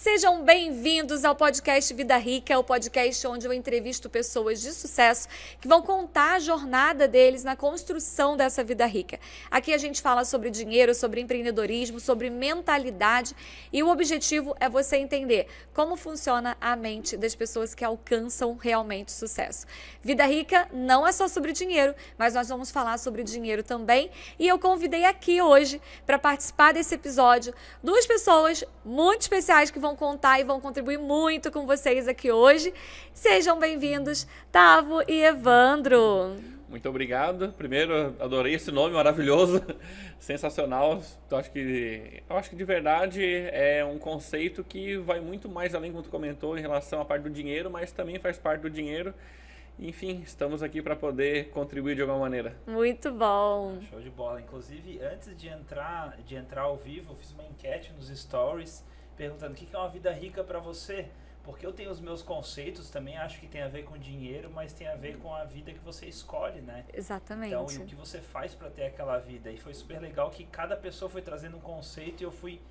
Sejam bem-vindos ao podcast Vida Rica, o podcast onde eu entrevisto pessoas de sucesso que vão contar a jornada deles na construção dessa vida rica. Aqui a gente fala sobre dinheiro, sobre empreendedorismo, sobre mentalidade e o objetivo é você entender como funciona a mente das pessoas que alcançam realmente sucesso. Vida Rica não é só sobre dinheiro, mas nós vamos falar sobre dinheiro também e eu convidei aqui hoje para participar desse episódio duas pessoas muito especiais que vão contar e vão contribuir muito com vocês aqui hoje. Sejam bem-vindos, Tavo e Evandro. Muito obrigado. Primeiro, adorei esse nome maravilhoso, sensacional. Eu acho que de verdade é um conceito que vai muito mais além, como tu comentou, em relação à parte do dinheiro, mas também faz parte do dinheiro. Enfim, estamos aqui para poder contribuir de alguma maneira. Muito bom. Show de bola. Inclusive, antes de entrar ao vivo, eu fiz uma enquete nos stories perguntando o que é uma vida rica para você. Porque eu tenho os meus conceitos, também acho que tem a ver com dinheiro, mas tem a ver com a vida que você escolhe, né? Exatamente. Então, e o que você faz para ter aquela vida. E foi super legal que cada pessoa foi trazendo um conceito e eu fui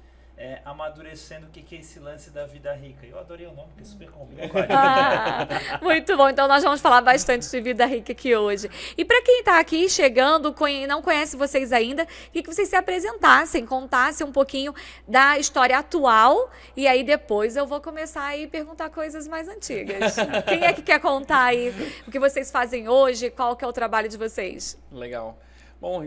amadurecendo o que é esse lance da vida rica. Eu adorei o nome, porque super combina com a gente. Muito bom, então nós vamos falar bastante de vida rica aqui hoje. E para quem está aqui chegando e não conhece vocês ainda, queria que vocês se apresentassem, contassem um pouquinho da história atual e aí depois eu vou começar a ir perguntar coisas mais antigas. Quem é que quer contar aí o que vocês fazem hoje, qual que é o trabalho de vocês? Legal. Bom,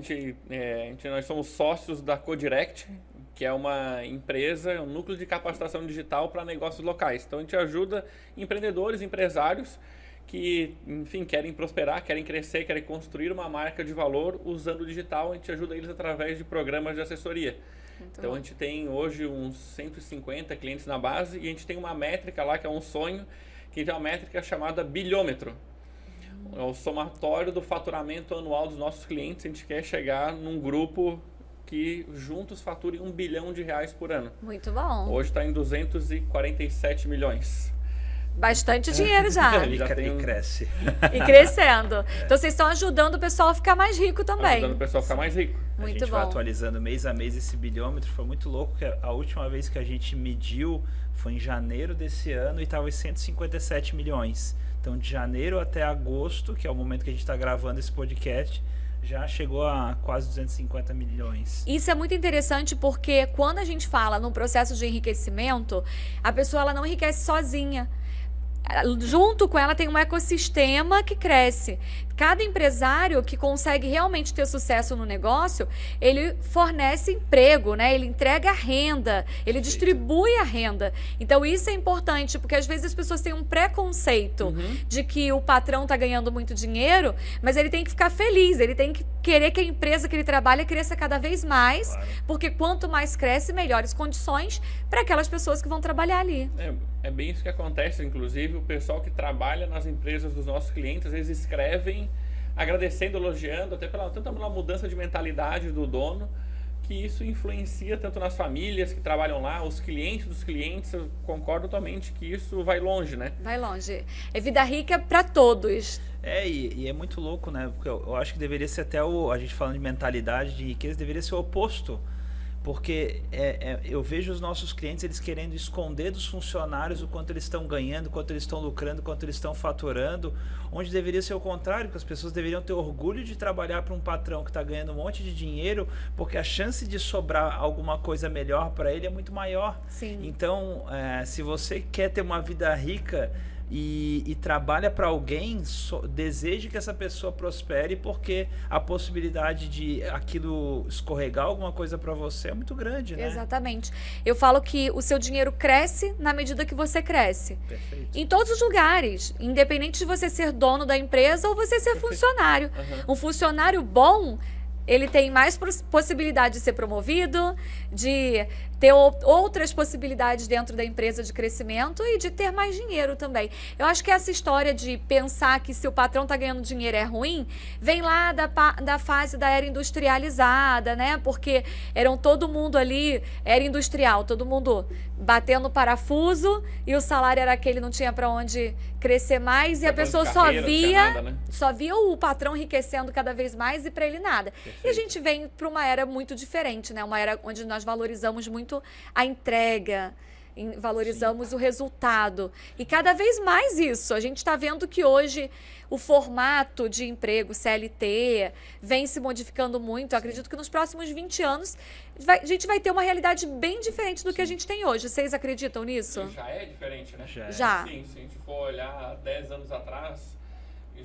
nós somos sócios da Codirect, que é uma empresa, um núcleo de capacitação digital para negócios locais. Então a gente ajuda empreendedores, empresários que, enfim, querem prosperar, querem crescer, querem construir uma marca de valor usando o digital. A gente ajuda eles através de programas de assessoria. Então a gente tem hoje uns 150 clientes na base e a gente tem uma métrica lá que é um sonho, que é uma métrica chamada bilhômetro. É o somatório do faturamento anual dos nossos clientes. A gente quer chegar num grupo que juntos faturem R$1 bilhão por ano. Muito bom. Hoje está em 247 milhões. Bastante dinheiro já. E cresce. E crescendo. Então vocês estão ajudando o pessoal a ficar mais rico também. Ajudando o pessoal a ficar mais rico. Muito a gente bom. vai atualizando mês a mês esse bilhômetro. Foi muito louco que a última vez que a gente mediu foi em janeiro desse ano e estava em 157 milhões. Então de janeiro até agosto, que é o momento que a gente está gravando esse podcast, já chegou a quase 250 milhões. Isso é muito interessante porque quando a gente fala no processo de enriquecimento, a pessoa ela não enriquece sozinha. Junto com ela tem um ecossistema que cresce. Cada empresário que consegue realmente ter sucesso no negócio, ele fornece emprego, né? Ele entrega renda, ele distribui a renda. Então isso é importante, porque às vezes as pessoas têm um preconceito de que o patrão está ganhando muito dinheiro, mas ele tem que ficar feliz, ele tem que querer que a empresa que ele trabalha cresça cada vez mais, porque quanto mais cresce, melhores condições para aquelas pessoas que vão trabalhar ali. É bem isso que acontece, inclusive o pessoal que trabalha nas empresas dos nossos clientes, às vezes escrevem agradecendo, elogiando, até pela mudança de mentalidade do dono, que isso influencia tanto nas famílias que trabalham lá, os clientes dos clientes. Eu concordo totalmente que isso vai longe, né? Vai longe. É vida rica para todos. E é muito louco, né? Porque eu acho que deveria ser até a gente falando de mentalidade, de riqueza, deveria ser o oposto. Porque eu vejo os nossos clientes, eles querendo esconder dos funcionários o quanto eles estão ganhando, o quanto eles estão lucrando, o quanto eles estão faturando, onde deveria ser o contrário, que as pessoas deveriam ter orgulho de trabalhar para um patrão que está ganhando um monte de dinheiro, porque a chance de sobrar alguma coisa melhor para ele é muito maior. Sim. Então, se você quer ter uma vida rica e trabalha para alguém, deseje que essa pessoa prospere, porque a possibilidade de aquilo escorregar alguma coisa para você é muito grande, né? Exatamente. Eu falo que o seu dinheiro cresce na medida que você cresce. Perfeito. Em todos os lugares, independente de você ser dono da empresa ou você ser funcionário. Um funcionário bom, ele tem mais possibilidade de ser promovido, de ter outras possibilidades dentro da empresa de crescimento e de ter mais dinheiro também. Eu acho que essa história de pensar que se o patrão está ganhando dinheiro é ruim, vem lá da fase da era industrializada, né? Porque todo mundo ali, era industrial, todo mundo batendo parafuso e o salário era aquele, não tinha para onde crescer mais e a pessoa só via o patrão enriquecendo cada vez mais e para ele nada. Perfeito. E a gente vem para uma era muito diferente, né? Uma era onde nós valorizamos muito a entrega. valorizamos o resultado. E cada vez mais isso. A gente está vendo que hoje o formato de emprego CLT vem se modificando muito. Eu acredito que nos próximos 20 anos a gente vai ter uma realidade bem diferente do que a gente tem hoje. Vocês acreditam nisso? Já é diferente, né? Já. Sim, se a gente for olhar 10 anos atrás,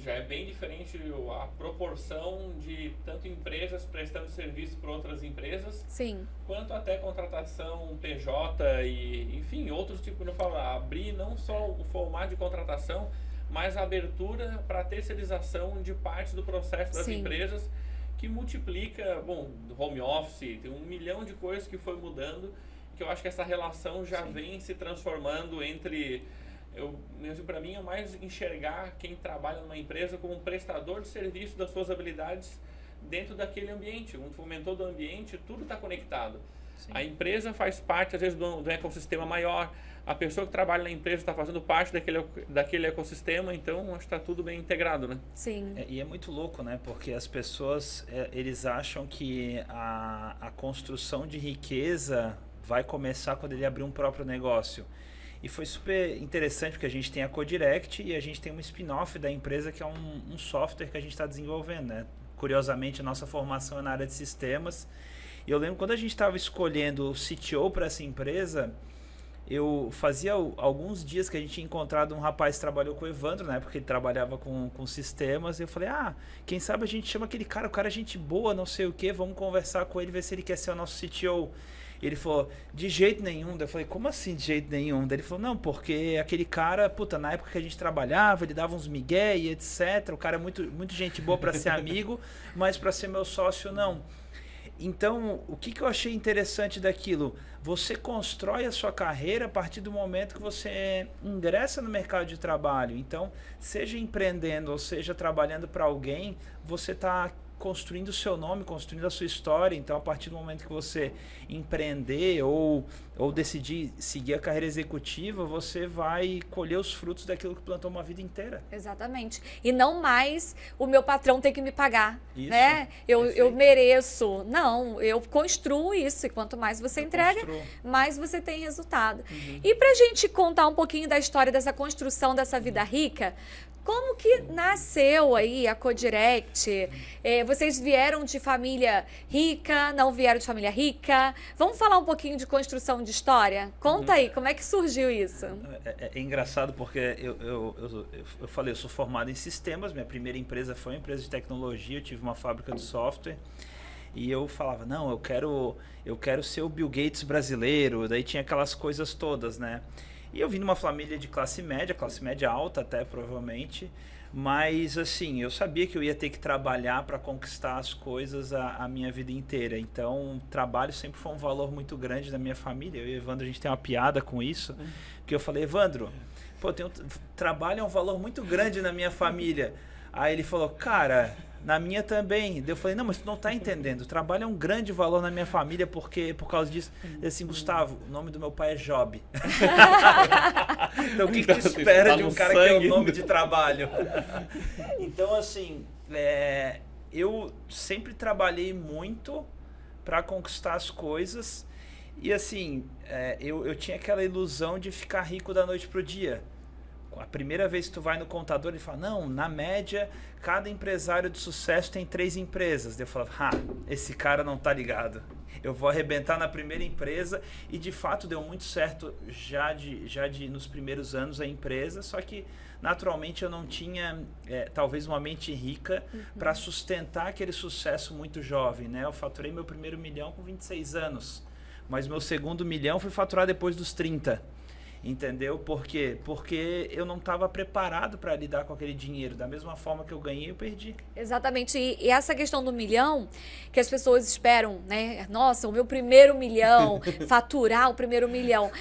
já é bem diferente a proporção de tanto empresas prestando serviço para outras empresas, sim, quanto até contratação PJ e, enfim, outros tipos, não falo, abrir não só o formato de contratação, mas a abertura para a terceirização de parte do processo das sim, empresas, que multiplica, bom, home office, tem 1 milhão de coisas que foi mudando, que eu acho que essa relação já vem se transformando entre... Para mim é mais enxergar quem trabalha numa empresa como um prestador de serviço das suas habilidades dentro daquele ambiente, um fomentor do ambiente, tudo está conectado. Sim. A empresa faz parte, às vezes, do ecossistema maior, a pessoa que trabalha na empresa está fazendo parte daquele ecossistema, então acho que está tudo bem integrado, né? Sim. E é muito louco, né? Porque as pessoas, eles acham que a construção de riqueza vai começar quando ele abrir um próprio negócio. E foi super interessante porque a gente tem a Codirect e a gente tem um spin-off da empresa que é um software que a gente está desenvolvendo, né? Curiosamente, a nossa formação é na área de sistemas. E eu lembro quando a gente estava escolhendo o CTO para essa empresa, eu fazia alguns dias que a gente tinha encontrado um rapaz que trabalhou com o Evandro, né? Porque ele trabalhava com sistemas. E eu falei, quem sabe a gente chama aquele cara, o cara é gente boa, não sei o quê, vamos conversar com ele, ver se ele quer ser o nosso CTO. Ele falou, de jeito nenhum. Eu falei, como assim de jeito nenhum? Ele falou, não, porque aquele cara, na época que a gente trabalhava, ele dava uns migué e etc. O cara é muito gente boa para ser amigo, mas para ser meu sócio, não. Então, o que eu achei interessante daquilo? Você constrói a sua carreira a partir do momento que você ingressa no mercado de trabalho. Então, seja empreendendo ou seja trabalhando para alguém, você está construindo o seu nome, construindo a sua história. Então, a partir do momento que você empreender ou decidir seguir a carreira executiva, você vai colher os frutos daquilo que plantou uma vida inteira. Exatamente. E não mais o meu patrão tem que me pagar, isso, né? Eu mereço. Não, eu construo isso. E quanto mais você entrega, mais você tem resultado. Uhum. E pra gente contar um pouquinho da história dessa construção dessa vida rica, como que nasceu aí a Codirect? Vocês vieram de família rica, não vieram de família rica? Vamos falar um pouquinho de construção de história? Conta aí, como é que surgiu isso? É engraçado porque eu falei, eu sou formado em sistemas, minha primeira empresa foi uma empresa de tecnologia, eu tive uma fábrica de software. E eu falava, não, eu quero ser o Bill Gates brasileiro, daí tinha aquelas coisas todas, né? E eu vim de uma família de classe média alta até, provavelmente. Mas, assim, eu sabia que eu ia ter que trabalhar para conquistar as coisas a minha vida inteira. Então, trabalho sempre foi um valor muito grande da minha família. Eu e o Evandro, a gente tem uma piada com isso. Porque eu falei, Evandro, trabalho é um valor muito grande na minha família. Aí ele falou, cara, na minha também. Eu falei, não, mas tu não tá entendendo. O trabalho é um grande valor na minha família por causa disso. Ele assim, Gustavo, o nome do meu pai é Job. Então o que tu espera de um cara que é o nome de trabalho? Então, assim, eu sempre trabalhei muito para conquistar as coisas. E assim, eu tinha aquela ilusão de ficar rico da noite pro dia. A primeira vez que tu vai no contador, ele fala, não, na média, cada empresário de sucesso tem 3 empresas. Eu falava, esse cara não tá ligado. Eu vou arrebentar na primeira empresa. E de fato deu muito certo já nos primeiros anos a empresa, só que naturalmente eu não tinha talvez uma mente rica para sustentar aquele sucesso muito jovem, né? Eu faturei meu primeiro 1 milhão com 26 anos, mas meu segundo 1 milhão foi faturar depois dos 30. Entendeu? Por quê? Porque eu não estava preparado para lidar com aquele dinheiro. Da mesma forma que eu ganhei, eu perdi. Exatamente. E essa questão do 1 milhão, que as pessoas esperam, né? Nossa, o meu primeiro 1 milhão, faturar o primeiro 1 milhão.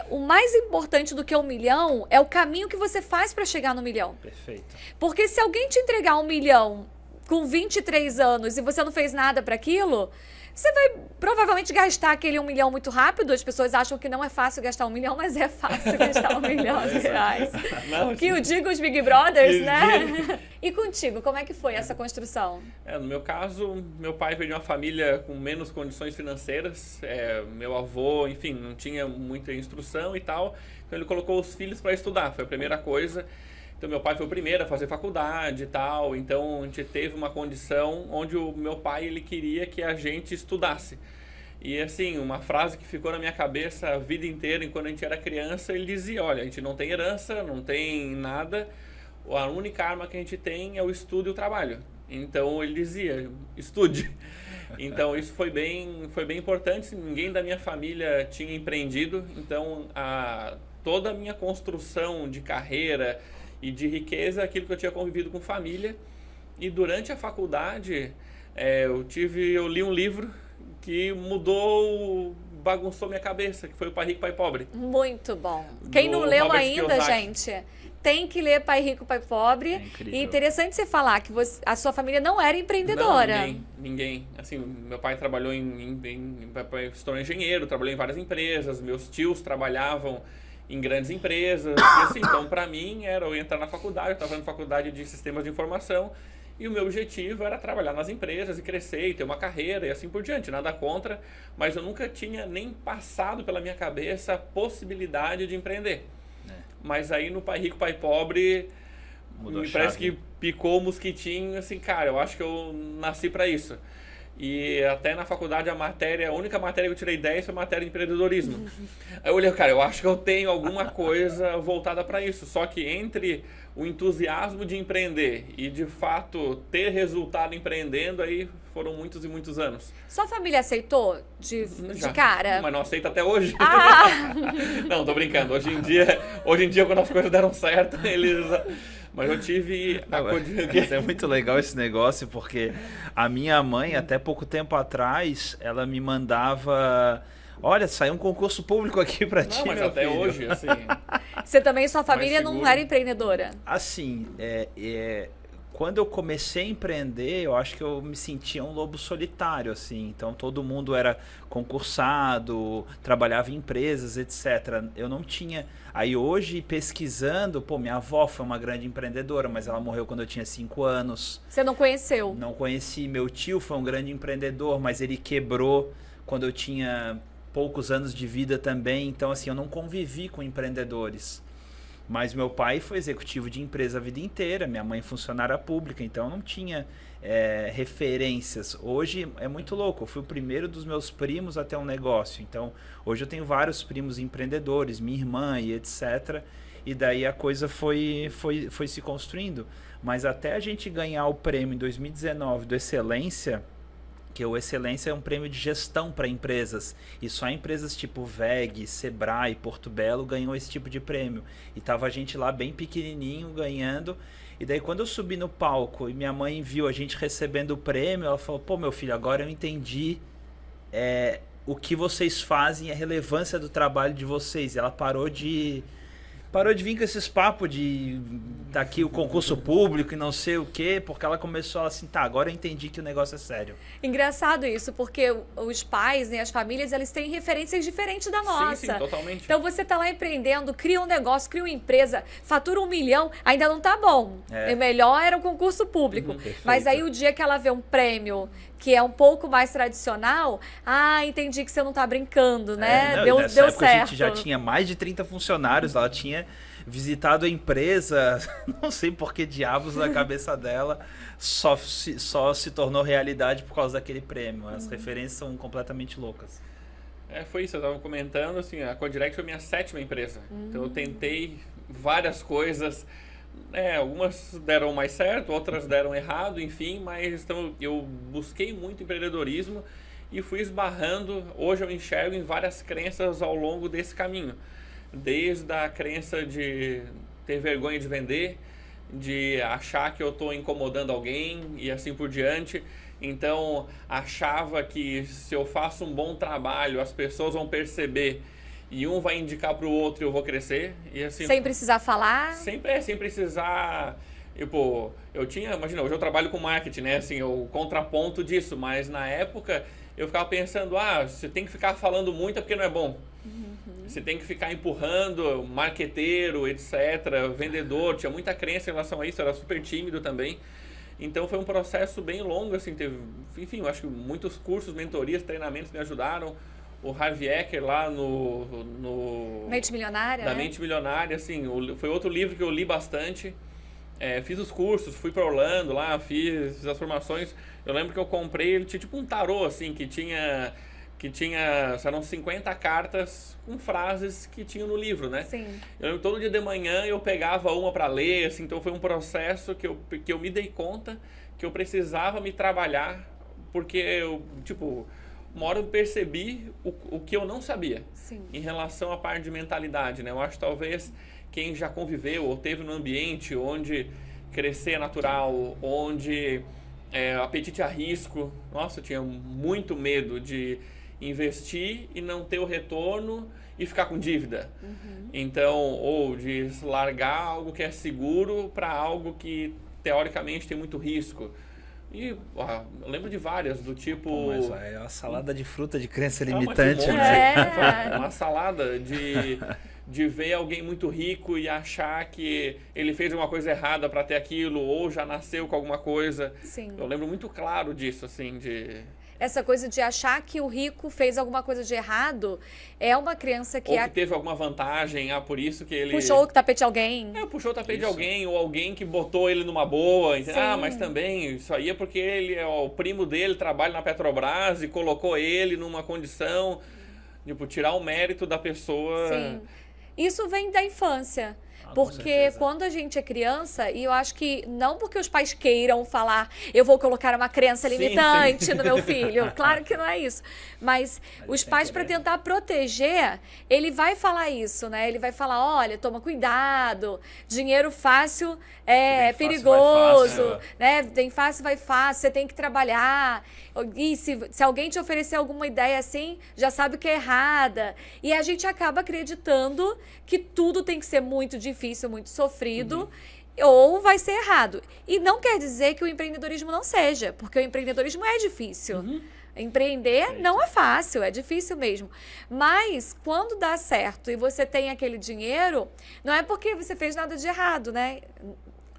O mais importante do que 1 milhão é o caminho que você faz para chegar no 1 milhão. Perfeito. Porque se alguém te entregar 1 milhão com 23 anos e você não fez nada para aquilo, você vai provavelmente gastar aquele 1 milhão muito rápido. As pessoas acham que não é fácil gastar 1 milhão, mas é fácil gastar 1 milhão de reais. Não, que o diga os Big Brothers, né? E contigo, como é que foi essa construção? No meu caso, meu pai veio de uma família com menos condições financeiras. Meu avô, enfim, não tinha muita instrução e tal. Então ele colocou os filhos para estudar, foi a primeira coisa. Então meu pai foi o primeiro a fazer faculdade e tal. Então a gente teve uma condição onde o meu pai ele queria que a gente estudasse. E assim, uma frase que ficou na minha cabeça a vida inteira, enquanto a gente era criança, ele dizia, olha, a gente não tem herança, não tem nada, a única arma que a gente tem é o estudo e o trabalho. Então ele dizia, estude. Então isso foi bem importante, ninguém da minha família tinha empreendido, então toda a minha construção de carreira e de riqueza, aquilo que eu tinha convivido com família. E durante a faculdade, eu li um livro que bagunçou minha cabeça, que foi o Pai Rico, Pai Pobre. Muito bom. Quem não leu Robert ainda, Kiyosaki. gente, tem que ler Pai Rico, Pai Pobre. E interessante você falar que a sua família não era empreendedora. Não, ninguém. Assim, meu pai trabalhou se tornou engenheiro, trabalhou em várias empresas, meus tios trabalhavam em grandes empresas. E assim, então, para mim, era eu entrar na faculdade, eu estava fazendo faculdade de sistemas de informação, e o meu objetivo era trabalhar nas empresas e crescer e ter uma carreira e assim por diante, nada contra, mas eu nunca tinha nem passado pela minha cabeça a possibilidade de empreender. Mas aí no Pai Rico, Pai Pobre, me parece que picou o mosquitinho, assim, cara, eu acho que eu nasci para isso. E até na faculdade a única matéria que eu tirei 10 foi a matéria de empreendedorismo. Aí eu olhei, cara, eu acho que eu tenho alguma coisa voltada para isso. Só que entre o entusiasmo de empreender e de fato ter resultado empreendendo, aí foram muitos e muitos anos. Sua família aceitou de cara? Mas não aceita até hoje. Ah! Não, tô brincando. Hoje em dia quando as coisas deram certo, eles... Mas eu tive... É muito legal esse negócio, porque a minha mãe, até pouco tempo atrás, ela me mandava... Olha, saiu um concurso público aqui pra ti, mas meu até filho. hoje, assim... Você também, sua família não era empreendedora? Assim, quando eu comecei a empreender, eu acho que eu me sentia um lobo solitário, assim. Então, todo mundo era concursado, trabalhava em empresas, etc. Eu não tinha... Aí, hoje, pesquisando, minha avó foi uma grande empreendedora, mas ela morreu quando eu tinha 5 anos. Você não conheceu? Não conheci. Meu tio foi um grande empreendedor, mas ele quebrou quando eu tinha poucos anos de vida também. Então, assim, eu não convivi com empreendedores. Mas meu pai foi executivo de empresa a vida inteira, minha mãe funcionária pública, então não tinha referências. Hoje é muito louco, eu fui o primeiro dos meus primos a ter um negócio, então hoje eu tenho vários primos empreendedores, minha irmã e etc. E daí a coisa foi se construindo. Mas até a gente ganhar o prêmio em 2019 do Excelência, que o Excelência é um prêmio de gestão para empresas, e só empresas tipo VEG, Sebrae, Porto Belo ganham esse tipo de prêmio, e tava a gente lá bem pequenininho ganhando. E daí quando eu subi no palco e minha mãe viu a gente recebendo o prêmio, ela falou, pô, meu filho, agora eu entendi o que vocês fazem, a relevância do trabalho de vocês. E ela parou de vir com esses papos de tá aqui o concurso público e não sei o quê, porque ela começou assim, tá, agora eu entendi que o negócio é sério. Engraçado isso, porque os pais, né, as famílias, eles têm referências diferentes da nossa. Sim, totalmente. Então você tá lá empreendendo, cria um negócio, cria uma empresa, fatura 1 milhão, ainda não tá bom. O melhor era o concurso público. Mas aí o dia que ela vê um prêmio que é um pouco mais tradicional, entendi que você não tá brincando, né? Deu certo. A gente já tinha mais de 30 funcionários, ela tinha visitado a empresa, não sei por que diabos na cabeça dela, só se tornou realidade por causa daquele prêmio. As referências são completamente loucas. Foi isso, eu estava comentando, assim, a Codirect foi minha 7ª empresa. Então eu tentei várias coisas, algumas deram mais certo, outras deram errado, enfim, mas então, eu busquei muito empreendedorismo e fui esbarrando. Hoje eu enxergo em várias crenças ao longo desse caminho. Desde a crença de ter vergonha de vender, de achar que eu estou incomodando alguém e assim por diante. Então, achava que se eu faço um bom trabalho, as pessoas vão perceber e um vai indicar para o outro e eu vou crescer. E assim, sem precisar falar? Sem precisar... Imagina, hoje eu trabalho com marketing, né? Assim, o contraponto disso, mas na época eu ficava pensando, você tem que ficar falando muito é porque não é bom. Você tem que ficar empurrando, marqueteiro, etc., vendedor, tinha muita crença em relação a isso, eu era super tímido também. Então foi um processo bem longo, assim, enfim, eu acho que muitos cursos, mentorias, treinamentos me ajudaram. O Harvey Eker lá no Mente Milionária, da Mente Milionária, assim, foi outro livro que eu li bastante. Fiz os cursos, fui para Orlando lá, fiz as formações. Eu lembro que eu comprei, ele tinha tipo um tarô, assim, que tinha eram 50 cartas com frases que tinham no livro, né? Sim. Eu lembro que todo dia de manhã eu pegava uma para ler, assim, então foi um processo que eu me dei conta que eu precisava me trabalhar, porque eu, tipo, uma hora eu percebi o que eu não sabia. Sim. Em relação à parte de mentalidade, né? Eu acho que talvez quem já conviveu ou teve num ambiente onde crescer é natural, onde apetite a risco, nossa, eu tinha muito medo de investir e não ter o retorno e ficar com dívida. Então, ou de largar algo que é seguro para algo que teoricamente tem muito risco. E eu lembro de várias, do tipo... Mas é uma salada de fruta de crença Não, limitante, mas né? Uma salada de ver alguém muito rico e achar que ele fez uma coisa errada para ter aquilo, ou já nasceu com alguma coisa. Sim. Eu lembro muito claro disso, assim, Essa coisa de achar que o rico fez alguma coisa de errado é uma crença que... Ou que teve alguma vantagem, por isso que ele... Puxou o tapete de alguém. Puxou o tapete de alguém, ou alguém que botou ele numa boa. Sim. Mas também, isso aí é porque ele o primo dele trabalha na Petrobras e colocou ele numa condição, tipo, tirar o mérito da pessoa. Sim. Isso vem da infância. Porque quando a gente é criança, e eu acho que não porque os pais queiram falar, eu vou colocar uma crença limitante no meu filho. Claro que não é isso. Mas os pais, para tentar proteger, ele vai falar isso, né? Ele vai falar, olha, toma cuidado, dinheiro fácil é perigoso, né? Tem fácil, vai fácil, você tem que trabalhar. E se alguém te oferecer alguma ideia assim, já sabe que é errada. E a gente acaba acreditando que tudo tem que ser muito difícil, muito sofrido, ou vai ser errado. E não quer dizer que o empreendedorismo não seja, porque o empreendedorismo é difícil. Empreender não é fácil, é difícil mesmo. Mas quando dá certo e você tem aquele dinheiro, não é porque você fez nada de errado, né?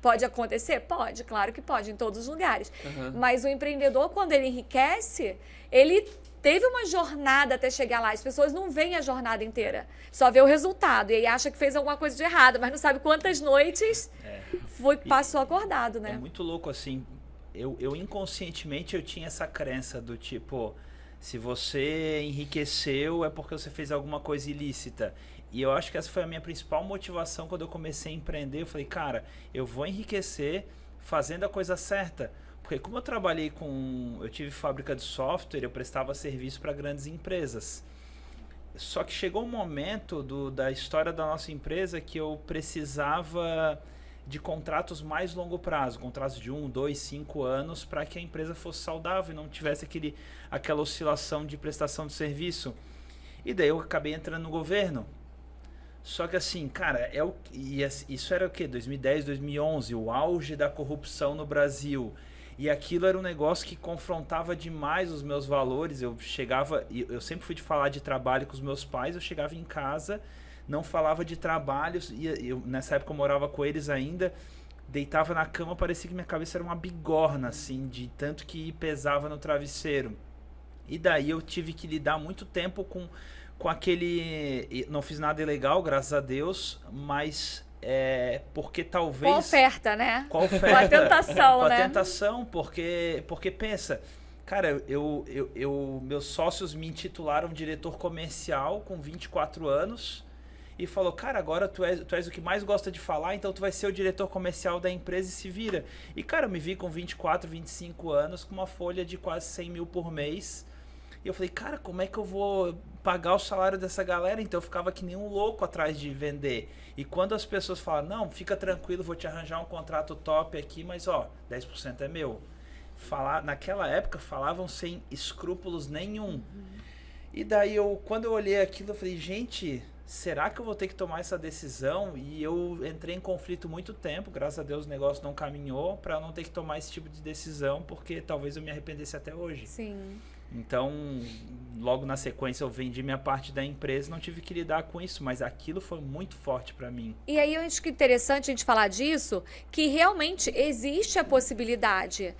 Pode acontecer? Pode, claro que pode, em todos os lugares. Mas o empreendedor, quando ele enriquece, ele teve uma jornada até chegar lá. As pessoas não veem a jornada inteira, só vê o resultado. E aí acha que fez alguma coisa de errado, mas não sabe quantas noites passou acordado, né? É muito louco, assim. Eu inconscientemente eu tinha essa crença do tipo, se você enriqueceu é porque você fez alguma coisa ilícita. E eu acho que essa foi a minha principal motivação quando eu comecei a empreender. Eu falei, cara, eu vou enriquecer fazendo a coisa certa. Porque como eu trabalhei eu tive fábrica de software, eu prestava serviço para grandes empresas. Só que chegou um momento da história da nossa empresa que eu precisava de contratos mais longo prazo, contratos de 1, 2, 5 anos, para que a empresa fosse saudável e não tivesse aquela oscilação de prestação de serviço. E daí eu acabei entrando no governo. Só que assim, cara, isso era o quê? 2010, 2011, o auge da corrupção no Brasil. E aquilo era um negócio que confrontava demais os meus valores. Eu sempre fui de falar de trabalho com os meus pais, eu chegava em casa, não falava de trabalho, nessa época eu morava com eles ainda, deitava na cama, parecia que minha cabeça era uma bigorna, assim, de tanto que pesava no travesseiro. E daí eu tive que lidar muito tempo com aquele... Não fiz nada ilegal, graças a Deus, mas... porque talvez... Com a oferta, né? Com a oferta. Com a tentação, né? Com a tentação, porque pensa... Cara, meus sócios me intitularam diretor comercial com 24 anos e falou, cara, agora tu és o que mais gosta de falar, então tu vai ser o diretor comercial da empresa e se vira. E, cara, eu me vi com 24, 25 anos com uma folha de quase 100 mil por mês. E eu falei, cara, como é que eu vou pagar o salário dessa galera? Então eu ficava que nem um louco atrás de vender. E quando as pessoas falam, não, fica tranquilo, vou te arranjar um contrato top aqui, mas 10% é meu. Naquela época falavam sem escrúpulos nenhum. E daí quando eu olhei aquilo, eu falei, gente, será que eu vou ter que tomar essa decisão? E eu entrei em conflito muito tempo, graças a Deus o negócio não caminhou, para eu não ter que tomar esse tipo de decisão, porque talvez eu me arrependesse até hoje. Sim. Então, logo na sequência eu vendi minha parte da empresa, não tive que lidar com isso, mas aquilo foi muito forte para mim. E aí eu acho que é interessante a gente falar disso, que realmente existe a possibilidade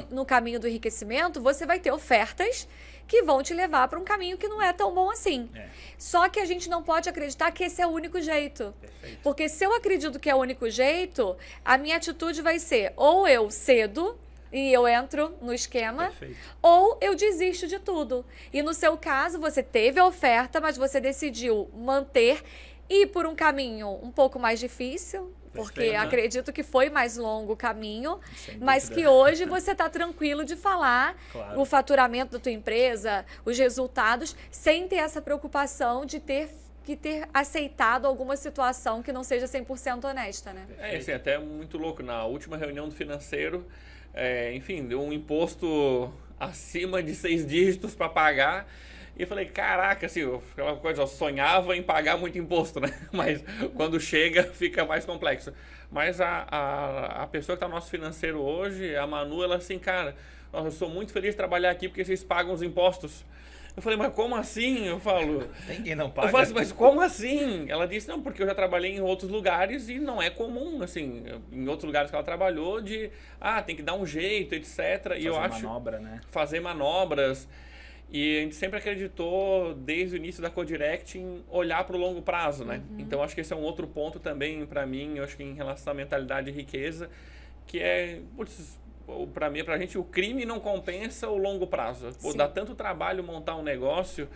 no caminho do enriquecimento, você vai ter ofertas que vão te levar para um caminho que não é tão bom assim. Só que a gente não pode acreditar que esse é o único jeito. Porque se eu acredito que é o único jeito, a minha atitude vai ser ou eu cedo e eu entro no esquema, ou eu desisto de tudo. E no seu caso, você teve a oferta, mas você decidiu manter e ir por um caminho um pouco mais difícil, porque acredito que foi mais longo o caminho, mas que hoje você está tranquilo de falar o faturamento da tua empresa, os resultados, sem ter essa preocupação de ter aceitado alguma situação que não seja 100% honesta, né? Assim, até muito louco. Na última reunião do financeiro, enfim, deu um imposto acima de 6 dígitos para pagar. E eu falei, caraca, assim, aquela coisa, eu sonhava em pagar muito imposto, né? Mas quando chega, fica mais complexo. Mas a pessoa que está no nosso financeiro hoje, a Manu, ela assim, cara, eu sou muito feliz de trabalhar aqui porque vocês pagam os impostos. Eu falei, mas como assim? Eu falo... Tem quem não paga. Eu falo assim, mas como assim? Ela disse, não, porque eu já trabalhei em outros lugares e não é comum, assim, em outros lugares que ela trabalhou, tem que dar um jeito, etc. E eu acho... Fazer manobra, né? Fazer manobras. E a gente sempre acreditou, desde o início da Codirect, em olhar para o longo prazo, né? Então, acho que esse é um outro ponto também, para mim, eu acho que em relação à mentalidade de riqueza, que é, para mim, pra gente, o crime não compensa o longo prazo. Dá tanto trabalho montar um negócio,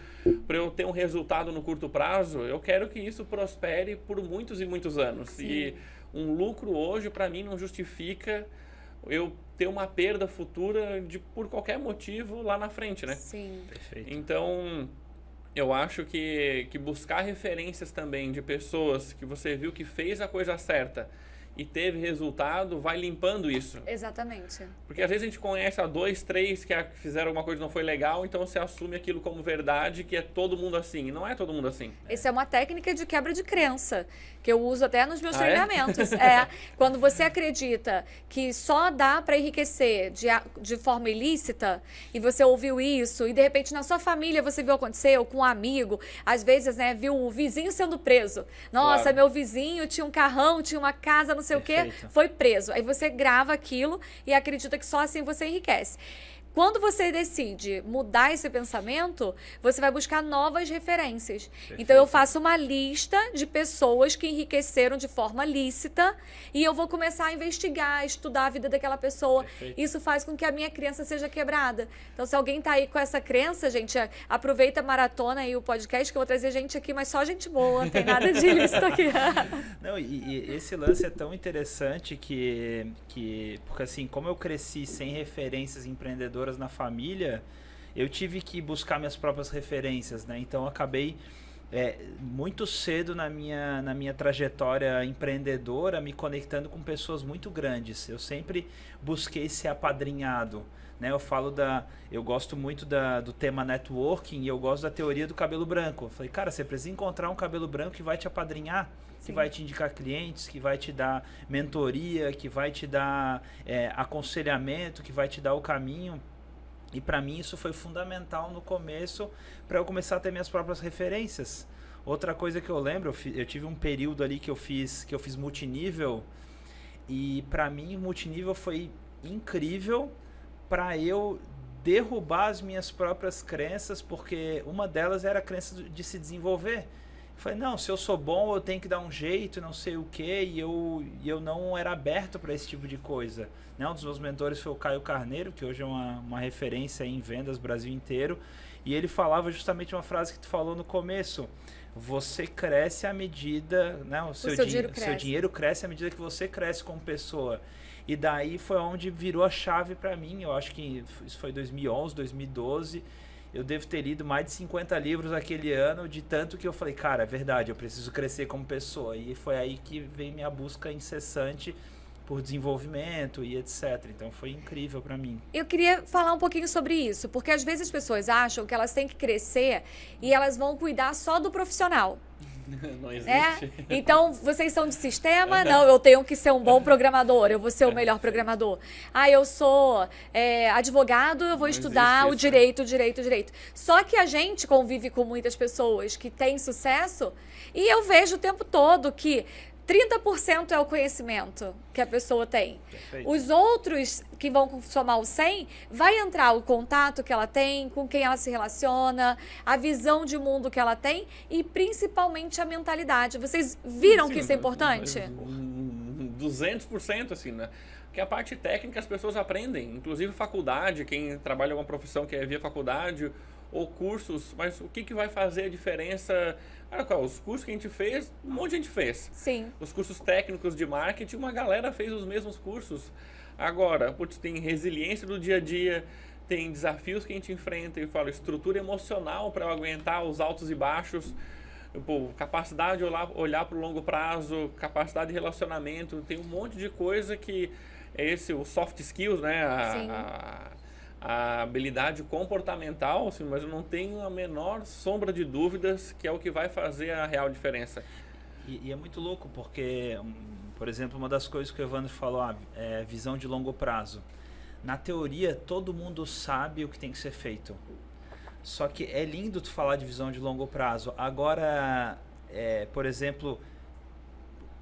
para eu ter um resultado no curto prazo, eu quero que isso prospere por muitos e muitos anos. Sim. E um lucro hoje, para mim, não justifica eu ter uma perda futura por qualquer motivo lá na frente, né? Sim. Perfeito. Então, eu acho que buscar referências também de pessoas que você viu que fez a coisa certa e teve resultado, vai limpando isso. Exatamente. Porque às vezes a gente conhece 2, 3 que fizeram alguma coisa que não foi legal, então você assume aquilo como verdade, que é todo mundo assim. E não é todo mundo assim. Essa é uma técnica de quebra de crença, que eu uso até nos meus treinamentos. Quando você acredita que só dá para enriquecer de forma ilícita, e você ouviu isso, e de repente na sua família você viu acontecer, ou com um amigo, às vezes, né, viu o vizinho sendo preso. Nossa, meu vizinho tinha um carrão, tinha uma casa, não sei o quê, foi preso. Aí você grava aquilo e acredita que só assim você enriquece. Quando você decide mudar esse pensamento, você vai buscar novas referências. Perfeito. Então, eu faço uma lista de pessoas que enriqueceram de forma lícita e eu vou começar a investigar, estudar a vida daquela pessoa. Perfeito. Isso faz com que a minha crença seja quebrada. Então, se alguém tá aí com essa crença, gente, aproveita a maratona e o podcast, que eu vou trazer gente aqui, mas só gente boa, não tem nada de ilícito aqui. Não, e esse lance é tão interessante que porque assim, como eu cresci sem referências empreendedoras na família, eu tive que buscar minhas próprias referências, né? Então eu acabei muito cedo na minha trajetória empreendedora me conectando com pessoas muito grandes. Eu sempre busquei ser apadrinhado, né? Eu gosto muito do tema networking e eu gosto da teoria do cabelo branco. Eu falei, cara, você precisa encontrar um cabelo branco que vai te apadrinhar, que vai te indicar clientes, que vai te dar mentoria, que vai te dar aconselhamento, que vai te dar o caminho. E para mim isso foi fundamental no começo para eu começar a ter minhas próprias referências. Outra coisa que eu lembro, eu tive um período ali que eu fiz multinível e para mim multinível foi incrível para eu derrubar as minhas próprias crenças, porque uma delas era a crença de se desenvolver. Eu falei, não, se eu sou bom eu tenho que dar um jeito, não sei o quê, e eu não era aberto para esse tipo de coisa. Um dos meus mentores foi o Caio Carneiro, que hoje é uma referência em vendas Brasil inteiro, e ele falava justamente uma frase que tu falou no começo: você cresce à medida, né, o seu dinheiro cresce à medida que você cresce como pessoa. E daí foi onde virou a chave para mim. Eu acho que isso foi 2011, 2012. Eu devo ter lido mais de 50 livros aquele ano, de tanto que eu falei, cara, é verdade, eu preciso crescer como pessoa. E foi aí que veio minha busca incessante por desenvolvimento e etc. Então foi incrível para mim. Eu queria falar um pouquinho sobre isso, porque às vezes as pessoas acham que elas têm que crescer e elas vão cuidar só do profissional. Não existe. Então, vocês são de sistema? Não, eu tenho que ser um bom programador, eu vou ser o melhor programador. Eu sou advogado, eu vou estudar o direito. Só que a gente convive com muitas pessoas que têm sucesso e eu vejo o tempo todo que 30% é o conhecimento que a pessoa tem. Perfeito. Os outros que vão somar o 100, vai entrar o contato que ela tem, com quem ela se relaciona, a visão de mundo que ela tem e principalmente a mentalidade. Vocês viram que isso é importante? 200%, assim, né? Porque a parte técnica as pessoas aprendem, inclusive faculdade, quem trabalha em alguma profissão que é via faculdade ou cursos, mas o que vai fazer a diferença? Os cursos que a gente fez, um monte de gente fez. Sim. Os cursos técnicos de marketing, uma galera fez os mesmos cursos. Agora, tem resiliência do dia a dia, tem desafios que a gente enfrenta, eu falo, estrutura emocional para eu aguentar os altos e baixos, capacidade de olhar para o longo prazo, capacidade de relacionamento, tem um monte de coisa que é o soft skills, né? A habilidade comportamental, assim, mas eu não tenho a menor sombra de dúvidas que é o que vai fazer a real diferença. E é muito louco porque, por exemplo, uma das coisas que o Evandro falou, é visão de longo prazo. Na teoria, todo mundo sabe o que tem que ser feito. Só que é lindo tu falar de visão de longo prazo. Agora, por exemplo,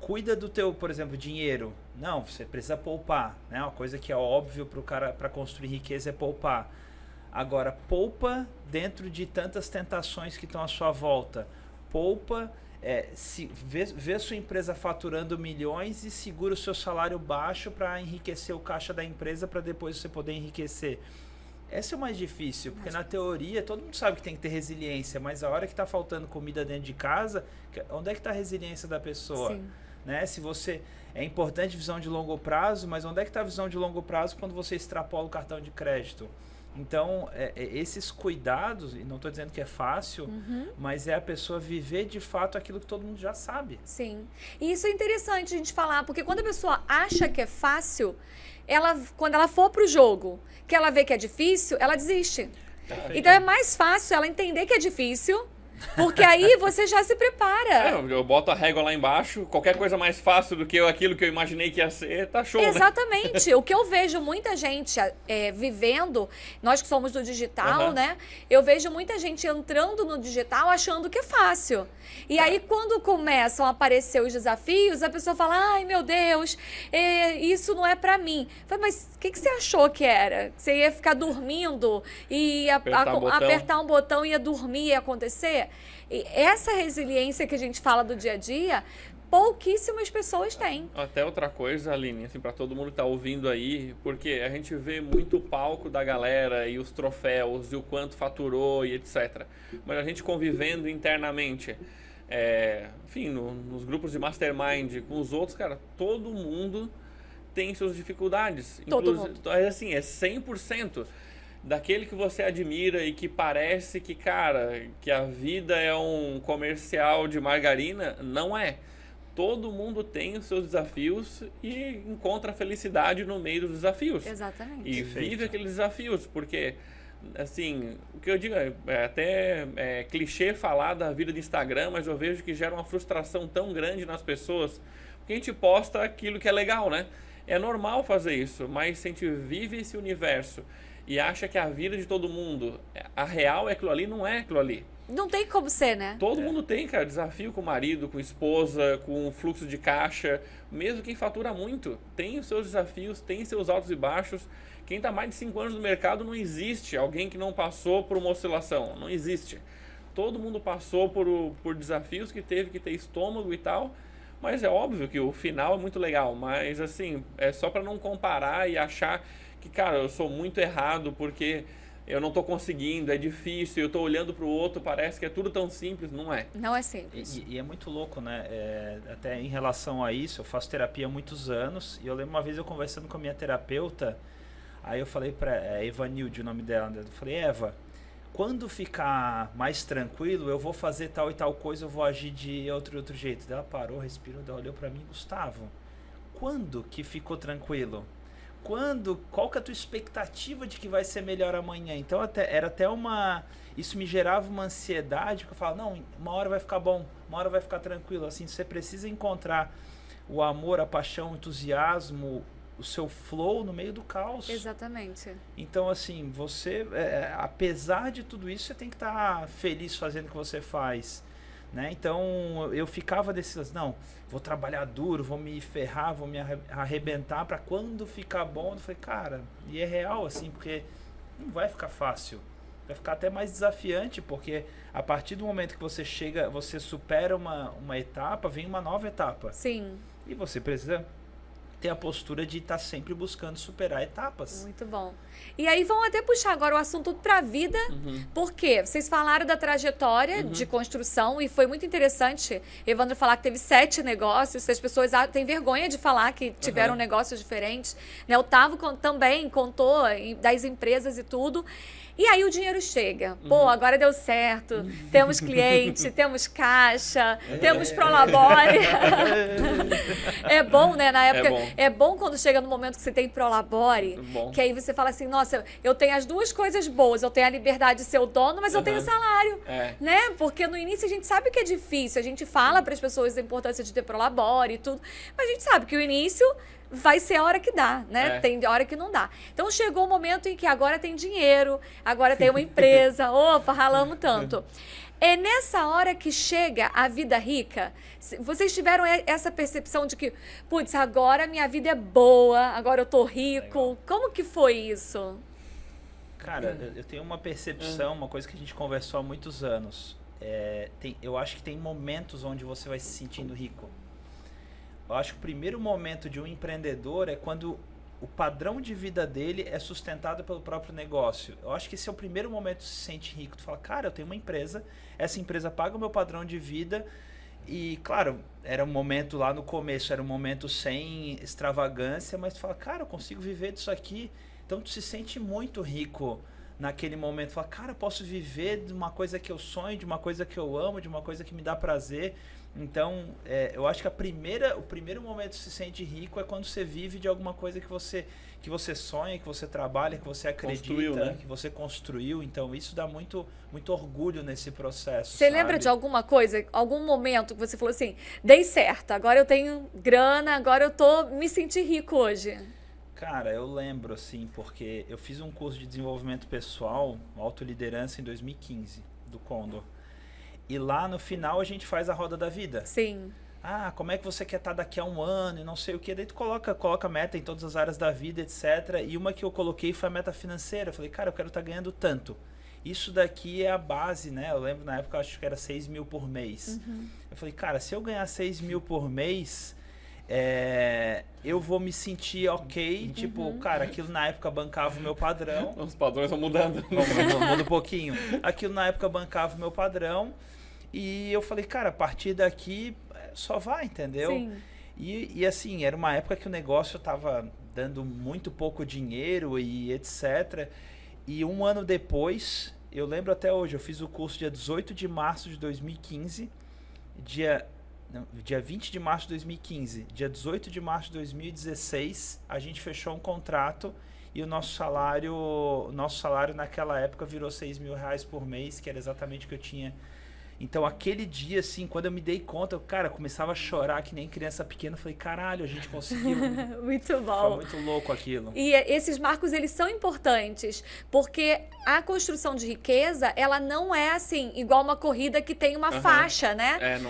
cuida do teu, por exemplo, dinheiro. Não, você precisa poupar, né? Uma coisa que é óbvio para o cara, para construir riqueza, é poupar. Agora, poupa dentro de tantas tentações que estão à sua volta. Poupa, vê a sua empresa faturando milhões e segura o seu salário baixo para enriquecer o caixa da empresa para depois você poder enriquecer. Essa é o mais difícil, porque na teoria todo mundo sabe que tem que ter resiliência, mas a hora que está faltando comida dentro de casa, onde é que está a resiliência da pessoa? Sim. Né? Se você... É importante visão de longo prazo, mas onde é que está a visão de longo prazo quando você extrapola o cartão de crédito? Então, esses cuidados, e não estou dizendo que é fácil, mas é a pessoa viver de fato aquilo que todo mundo já sabe. Sim. E isso é interessante a gente falar, porque quando a pessoa acha que é fácil, quando ela for pro jogo, que ela vê que é difícil, ela desiste. Então é mais fácil ela entender que é difícil, porque aí você já se prepara. Eu boto a régua lá embaixo, qualquer coisa mais fácil do que aquilo que eu imaginei que ia ser, tá show, Exatamente. Né? O que eu vejo muita gente vivendo, nós que somos do digital, né? Eu vejo muita gente entrando no digital achando que é fácil. E aí, quando começam a aparecer os desafios, a pessoa fala, ai, meu Deus, isso não é pra mim. Eu falo, mas o que você achou que era? Você ia ficar dormindo e apertar um botão e ia dormir e ia acontecer? E essa resiliência que a gente fala do dia a dia, pouquíssimas pessoas têm. Até outra coisa, Aline, assim, para todo mundo que tá ouvindo aí, porque a gente vê muito o palco da galera e os troféus e o quanto faturou e etc. Mas a gente convivendo internamente, enfim, nos grupos de mastermind com os outros, cara, todo mundo tem suas dificuldades. Todo mundo. Assim, é 100%. Daquele que você admira e que parece que, cara, que a vida é um comercial de margarina, não é. Todo mundo tem os seus desafios e encontra felicidade no meio dos desafios. Exatamente. E vive aqueles desafios, porque, assim, o que eu digo é até clichê falar da vida de Instagram, mas eu vejo que gera uma frustração tão grande nas pessoas, porque a gente posta aquilo que é legal, né? É normal fazer isso, mas se a gente vive esse universo e acha que a vida de todo mundo, a real é aquilo ali, não é aquilo ali. Não tem como ser, né? Todo mundo tem, cara, desafio com o marido, com a esposa, com o fluxo de caixa. Mesmo quem fatura muito, tem os seus desafios, tem seus altos e baixos. Quem está mais de 5 anos no mercado, não existe alguém que não passou por uma oscilação. Não existe. Todo mundo passou por desafios que teve que ter estômago e tal. Mas é óbvio que o final é muito legal. Mas, assim, é só para não comparar e achar que, cara, eu sou muito errado porque eu não estou conseguindo, é difícil, eu estou olhando para o outro, parece que é tudo tão simples. Não é. Não é simples. E é muito louco, né? Até em relação a isso, eu faço terapia há muitos anos e eu lembro uma vez eu conversando com a minha terapeuta, aí eu falei para Eva Nilde, o nome dela, eu falei, Eva, quando ficar mais tranquilo, eu vou fazer tal e tal coisa, eu vou agir de outro jeito. Ela parou, respirou, olhou para mim, Gustavo, quando que ficou tranquilo? qual que é a tua expectativa de que vai ser melhor amanhã? Então era até isso me gerava uma ansiedade, porque eu falava, não, uma hora vai ficar bom, uma hora vai ficar tranquilo. Assim, você precisa encontrar o amor, a paixão, o entusiasmo, o seu flow no meio do caos. Exatamente. Então, assim, você, apesar de tudo isso, você tem que estar feliz fazendo o que você faz, né? Então, eu ficava não, vou trabalhar duro, vou me ferrar, vou me arrebentar para quando ficar bom. Eu falei, cara, e é real, assim, porque não vai ficar fácil. Vai ficar até mais desafiante, porque a partir do momento que você supera uma etapa, vem uma nova etapa. Sim. E você precisa ter a postura de estar sempre buscando superar etapas. Muito bom. E aí vamos até puxar agora o assunto para a vida, porque vocês falaram da trajetória de construção e foi muito interessante, Evandro, falar que teve 7 negócios, as pessoas têm vergonha de falar que tiveram negócios diferentes, né? O Tavo também contou das empresas e tudo. E aí o dinheiro chega. Pô, agora deu certo. Temos cliente, temos caixa, temos Prolabore. É bom, né? Na época, é bom quando chega no momento que você tem Prolabore, que aí você fala assim, nossa, eu tenho as duas coisas boas. Eu tenho a liberdade de ser o dono, mas eu tenho salário. Né? Porque no início a gente sabe que é difícil. A gente fala para as pessoas a importância de ter Prolabore e tudo. Mas a gente sabe que o início vai ser a hora que dá, né? Tem hora que não dá. Então chegou o momento em que agora tem dinheiro, agora tem uma empresa, opa, ralamos tanto. É nessa hora que chega a vida rica? Vocês tiveram essa percepção de que, putz, agora minha vida é boa, agora eu tô rico. Legal. Como que foi isso? Cara, eu tenho uma percepção, uma coisa que a gente conversou há muitos anos. Eu acho que tem momentos onde você vai se sentindo rico. Eu acho que o primeiro momento de um empreendedor é quando o padrão de vida dele é sustentado pelo próprio negócio. Eu acho que esse é o primeiro momento que você se sente rico. Tu fala, cara, eu tenho uma empresa, essa empresa paga o meu padrão de vida e, claro, era um momento lá no começo, era um momento sem extravagância, mas tu fala, cara, eu consigo viver disso aqui. Então tu se sente muito rico naquele momento. Tu fala, cara, eu posso viver de uma coisa que eu sonho, de uma coisa que eu amo, de uma coisa que me dá prazer. Então, eu acho que o primeiro momento que se sente rico é quando você vive de alguma coisa que você sonha, que você trabalha, que você acredita, né? Que você construiu. Então, isso dá muito, muito orgulho nesse processo. Você lembra de alguma coisa, algum momento que você falou assim, dei certo, agora eu tenho grana, agora eu me senti rico hoje? Cara, eu lembro, assim, porque eu fiz um curso de desenvolvimento pessoal, autoliderança, em 2015, do Condor. E lá no final a gente faz a roda da vida. Sim. Ah, como é que você quer estar daqui a um ano e não sei o que. Daí tu coloca meta em todas as áreas da vida, etc. E uma que eu coloquei foi a meta financeira. Eu falei, cara, eu quero estar ganhando tanto. Isso daqui é a base, né? Eu lembro na época, acho que era 6 mil por mês. Eu falei, cara, se eu ganhar 6 mil por mês, eu vou me sentir ok. Tipo, cara, aquilo na época bancava o meu padrão. Os padrões vão mudando. Muda um pouquinho. Aquilo na época bancava o meu padrão. E eu falei, cara, a partir daqui só vai, entendeu? Sim. E assim, era uma época que o negócio tava dando muito pouco dinheiro e etc. E um ano depois, eu lembro até hoje, eu fiz o curso dia 18 de março de 2015, dia 20 de março de 2015, dia 18 de março de 2016, a gente fechou um contrato e o nosso salário naquela época virou 6 mil reais por mês, que era exatamente o que eu tinha. Então, aquele dia, assim, quando eu me dei conta, eu começava a chorar que nem criança pequena. Eu falei, caralho, a gente conseguiu. Muito bom. Foi muito louco aquilo. E esses marcos, eles são importantes, porque a construção de riqueza, ela não é, assim, igual uma corrida que tem uma faixa, né?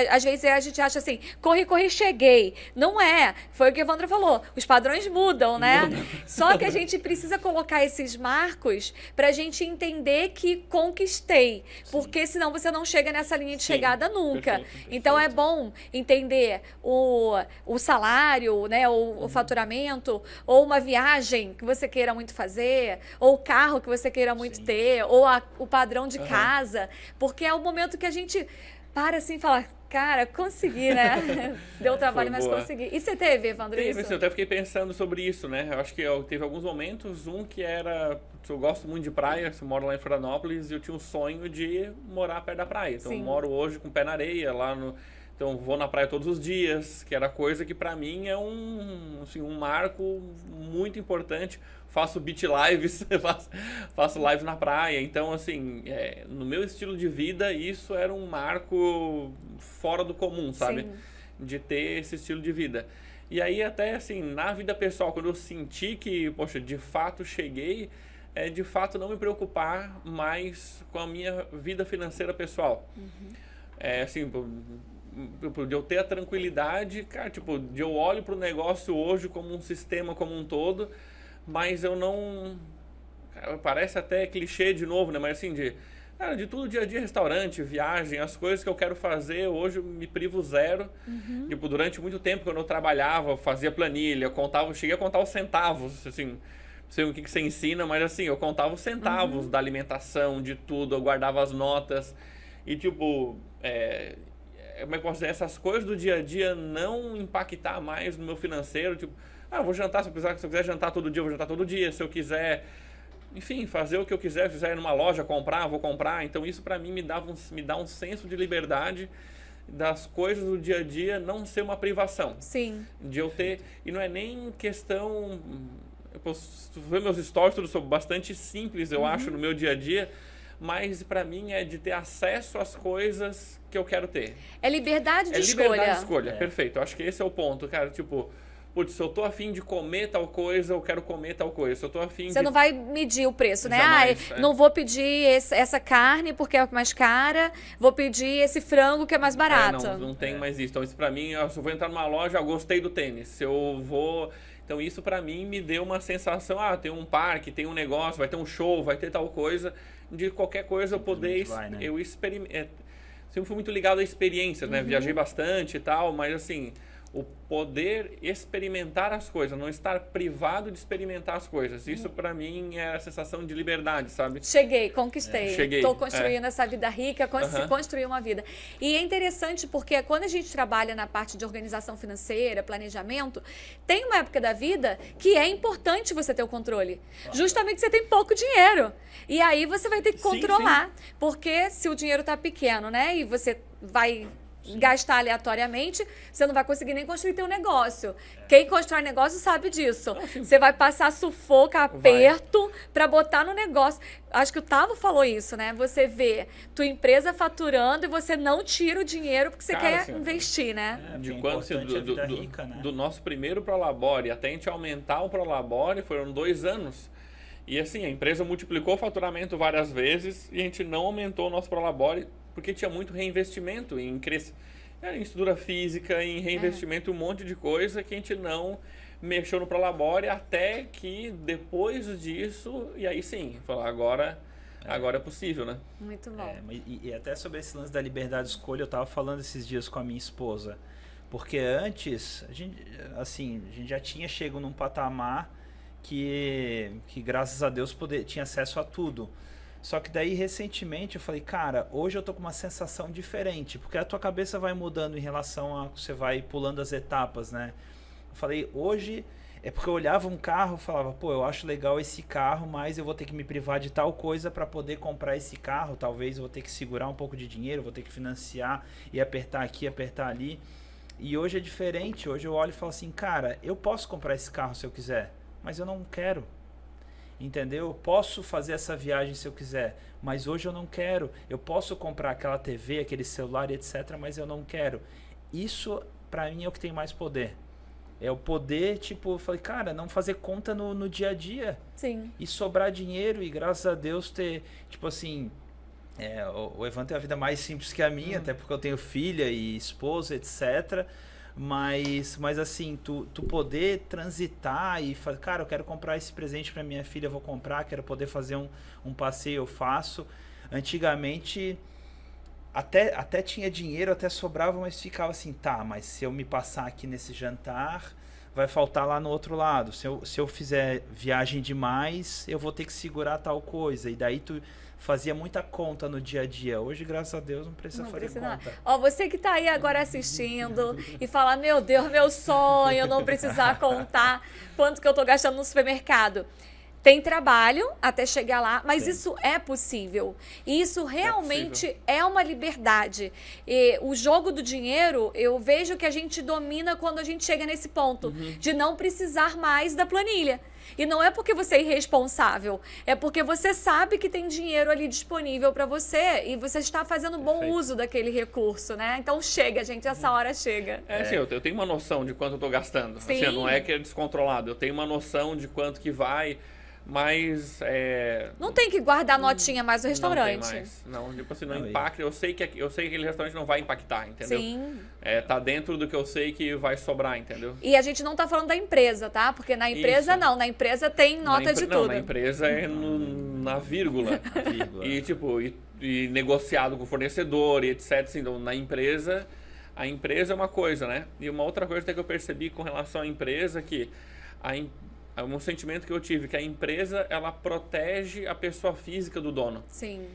Às vezes a gente acha assim, corri, cheguei. Não é. Foi o que a Evandra falou. Os padrões mudam, né? Só que a gente precisa colocar esses marcos pra gente entender que conquistei. Sim. Porque senão você não chega nessa linha de chegada nunca. Perfeito. Então é bom entender o salário, né, o faturamento, ou uma viagem que você queira muito fazer, ou o carro que você queira muito ter, ou o padrão de casa, porque é o momento que a gente para assim e fala, cara, consegui, né? Deu trabalho, mas consegui. E você teve, Evandro, isso? Eu até fiquei pensando sobre isso, né? Eu acho que teve alguns momentos, que era... Eu gosto muito de praia, eu moro lá em Florianópolis e eu tinha um sonho de morar perto da praia. Então, eu moro hoje com o pé na areia, lá no... Então, vou na praia todos os dias, que era coisa que para mim é um marco muito importante. Faço beach lives, faço live na praia. Então, assim, no meu estilo de vida, isso era um marco fora do comum, sabe? Sim. De ter esse estilo de vida. E aí, até assim, na vida pessoal, quando eu senti que, poxa, de fato cheguei, de fato não me preocupar mais com a minha vida financeira pessoal. Assim, de eu ter a tranquilidade, cara, tipo, de eu olho pro negócio hoje como um sistema como um todo, mas eu não... Cara, parece até clichê de novo, né? Mas assim, cara, de tudo dia a dia, restaurante, viagem, as coisas que eu quero fazer, hoje eu me privo zero. Tipo, durante muito tempo, quando eu trabalhava, fazia planilha, cheguei a contar os centavos, assim, não sei o que você ensina, mas assim, eu contava os centavos da alimentação, de tudo, eu guardava as notas. E tipo, como é que posso dizer, essas coisas do dia a dia não impactar mais no meu financeiro, tipo, eu vou jantar, se eu quiser jantar todo dia, eu vou jantar todo dia, se eu quiser, enfim, fazer o que eu quiser, se eu quiser ir numa loja comprar, vou comprar. Então isso pra mim me dá um senso de liberdade das coisas do dia a dia não ser uma privação. Sim. De eu ter, e não é nem questão, eu posso ver meus stories, tudo são bastante simples, eu acho, no meu dia a dia, mas pra mim é de ter acesso às coisas que eu quero ter. É liberdade de escolha. Liberdade de escolha, perfeito. Eu acho que esse é o ponto, cara. Tipo, putz, se eu tô afim de comer tal coisa, eu quero comer tal coisa. Se eu tô afim Você não vai medir o preço, né? Jamais, não vou pedir essa carne porque é mais cara, vou pedir esse frango que é mais barato. Não tem mais isso. Então isso pra mim, se eu vou entrar numa loja, eu gostei do tênis. Se eu vou... Então isso pra mim me deu uma sensação, tem um parque, tem um negócio, vai ter um show, vai ter tal coisa, de qualquer coisa eu poder... Eu sempre fui muito ligado a experiências, né? Viajei bastante e tal, mas assim... O poder experimentar as coisas, não estar privado de experimentar as coisas. Isso pra mim é a sensação de liberdade, sabe? Cheguei, conquistei. Cheguei. Tô construindo essa vida rica, construir uma vida. E é interessante porque quando a gente trabalha na parte de organização financeira, planejamento, tem uma época da vida que é importante você ter o controle. Justamente você tem pouco dinheiro. E aí você vai ter que controlar. Sim. Porque se o dinheiro tá pequeno, né? E você vai... gastar aleatoriamente, você não vai conseguir nem construir teu negócio. Quem constrói negócio sabe disso. Você vai passar sufoco, aperto para botar no negócio. Acho que o Tavo falou isso, né? Você vê tua empresa faturando e você não tira o dinheiro porque você quer investir, né? De quando do nosso primeiro Prolabore até a gente aumentar o Prolabore foram 2 anos. E assim, a empresa multiplicou o faturamento várias vezes e a gente não aumentou o nosso Prolabore porque tinha muito reinvestimento em estrutura física, em reinvestimento, um monte de coisa que a gente não mexeu no Prolabore até que depois disso, e aí sim, falar agora é possível, né? Muito bom. E até sobre esse lance da liberdade de escolha, eu tava falando esses dias com a minha esposa, porque antes, a gente já tinha chegado num patamar que graças a Deus tinha acesso a tudo. Só que daí, recentemente, eu falei, cara, hoje eu tô com uma sensação diferente, porque a tua cabeça vai mudando em relação a... Você vai pulando as etapas, né? Eu falei, hoje... É porque eu olhava um carro e falava, pô, eu acho legal esse carro, mas eu vou ter que me privar de tal coisa para poder comprar esse carro. Talvez eu vou ter que segurar um pouco de dinheiro, vou ter que financiar e apertar aqui, apertar ali. E hoje é diferente. Hoje eu olho e falo assim, cara, eu posso comprar esse carro se eu quiser, mas eu não quero. Entendeu? Eu posso fazer essa viagem se eu quiser, mas hoje eu não quero. Eu posso comprar aquela TV, aquele celular, etc, mas eu não quero. Isso, pra mim, é o que tem mais poder. É o poder, tipo, eu falei, cara, não fazer conta no dia a dia. Sim. E sobrar dinheiro e, graças a Deus, ter, tipo assim... o Evan tem a vida mais simples que a minha, até porque eu tenho filha e esposa, etc. Mas assim, tu poder transitar e falar, cara, eu quero comprar esse presente para minha filha, eu vou comprar, quero poder fazer um passeio, eu faço. Antigamente, até tinha dinheiro, até sobrava, mas ficava assim, tá, mas se eu me passar aqui nesse jantar, vai faltar lá no outro lado. Se eu fizer viagem demais, eu vou ter que segurar tal coisa. E daí tu fazia muita conta no dia a dia. Hoje, graças a Deus, não precisa fazer conta. Ó, você que tá aí agora assistindo e fala, meu Deus, meu sonho, não precisar contar quanto que eu tô gastando no supermercado. Tem trabalho até chegar lá, mas isso é possível. E isso realmente é uma liberdade. E o jogo do dinheiro, eu vejo que a gente domina quando a gente chega nesse ponto de não precisar mais da planilha. E não é porque você é irresponsável, é porque você sabe que tem dinheiro ali disponível para você e você está fazendo bom uso daquele recurso, né? Então chega, gente, essa hora chega. Assim, eu tenho uma noção de quanto eu tô gastando. Assim, não é que é descontrolado, eu tenho uma noção de quanto que vai. Mas não tem que guardar notinha mais no restaurante. Não tem mais. Não, tipo assim, não impacta. Eu sei que aquele restaurante não vai impactar, entendeu? Sim. Tá dentro do que eu sei que vai sobrar, entendeu? E a gente não tá falando da empresa, tá? Porque na empresa não, na empresa tem nota de tudo. Não, na empresa é na vírgula. E tipo, e negociado com o fornecedor e etc. Assim, então, na empresa, a empresa é uma coisa, né? E uma outra coisa até que eu percebi com relação à empresa que é um sentimento que eu tive, que a empresa, ela protege a pessoa física do dono. Sim.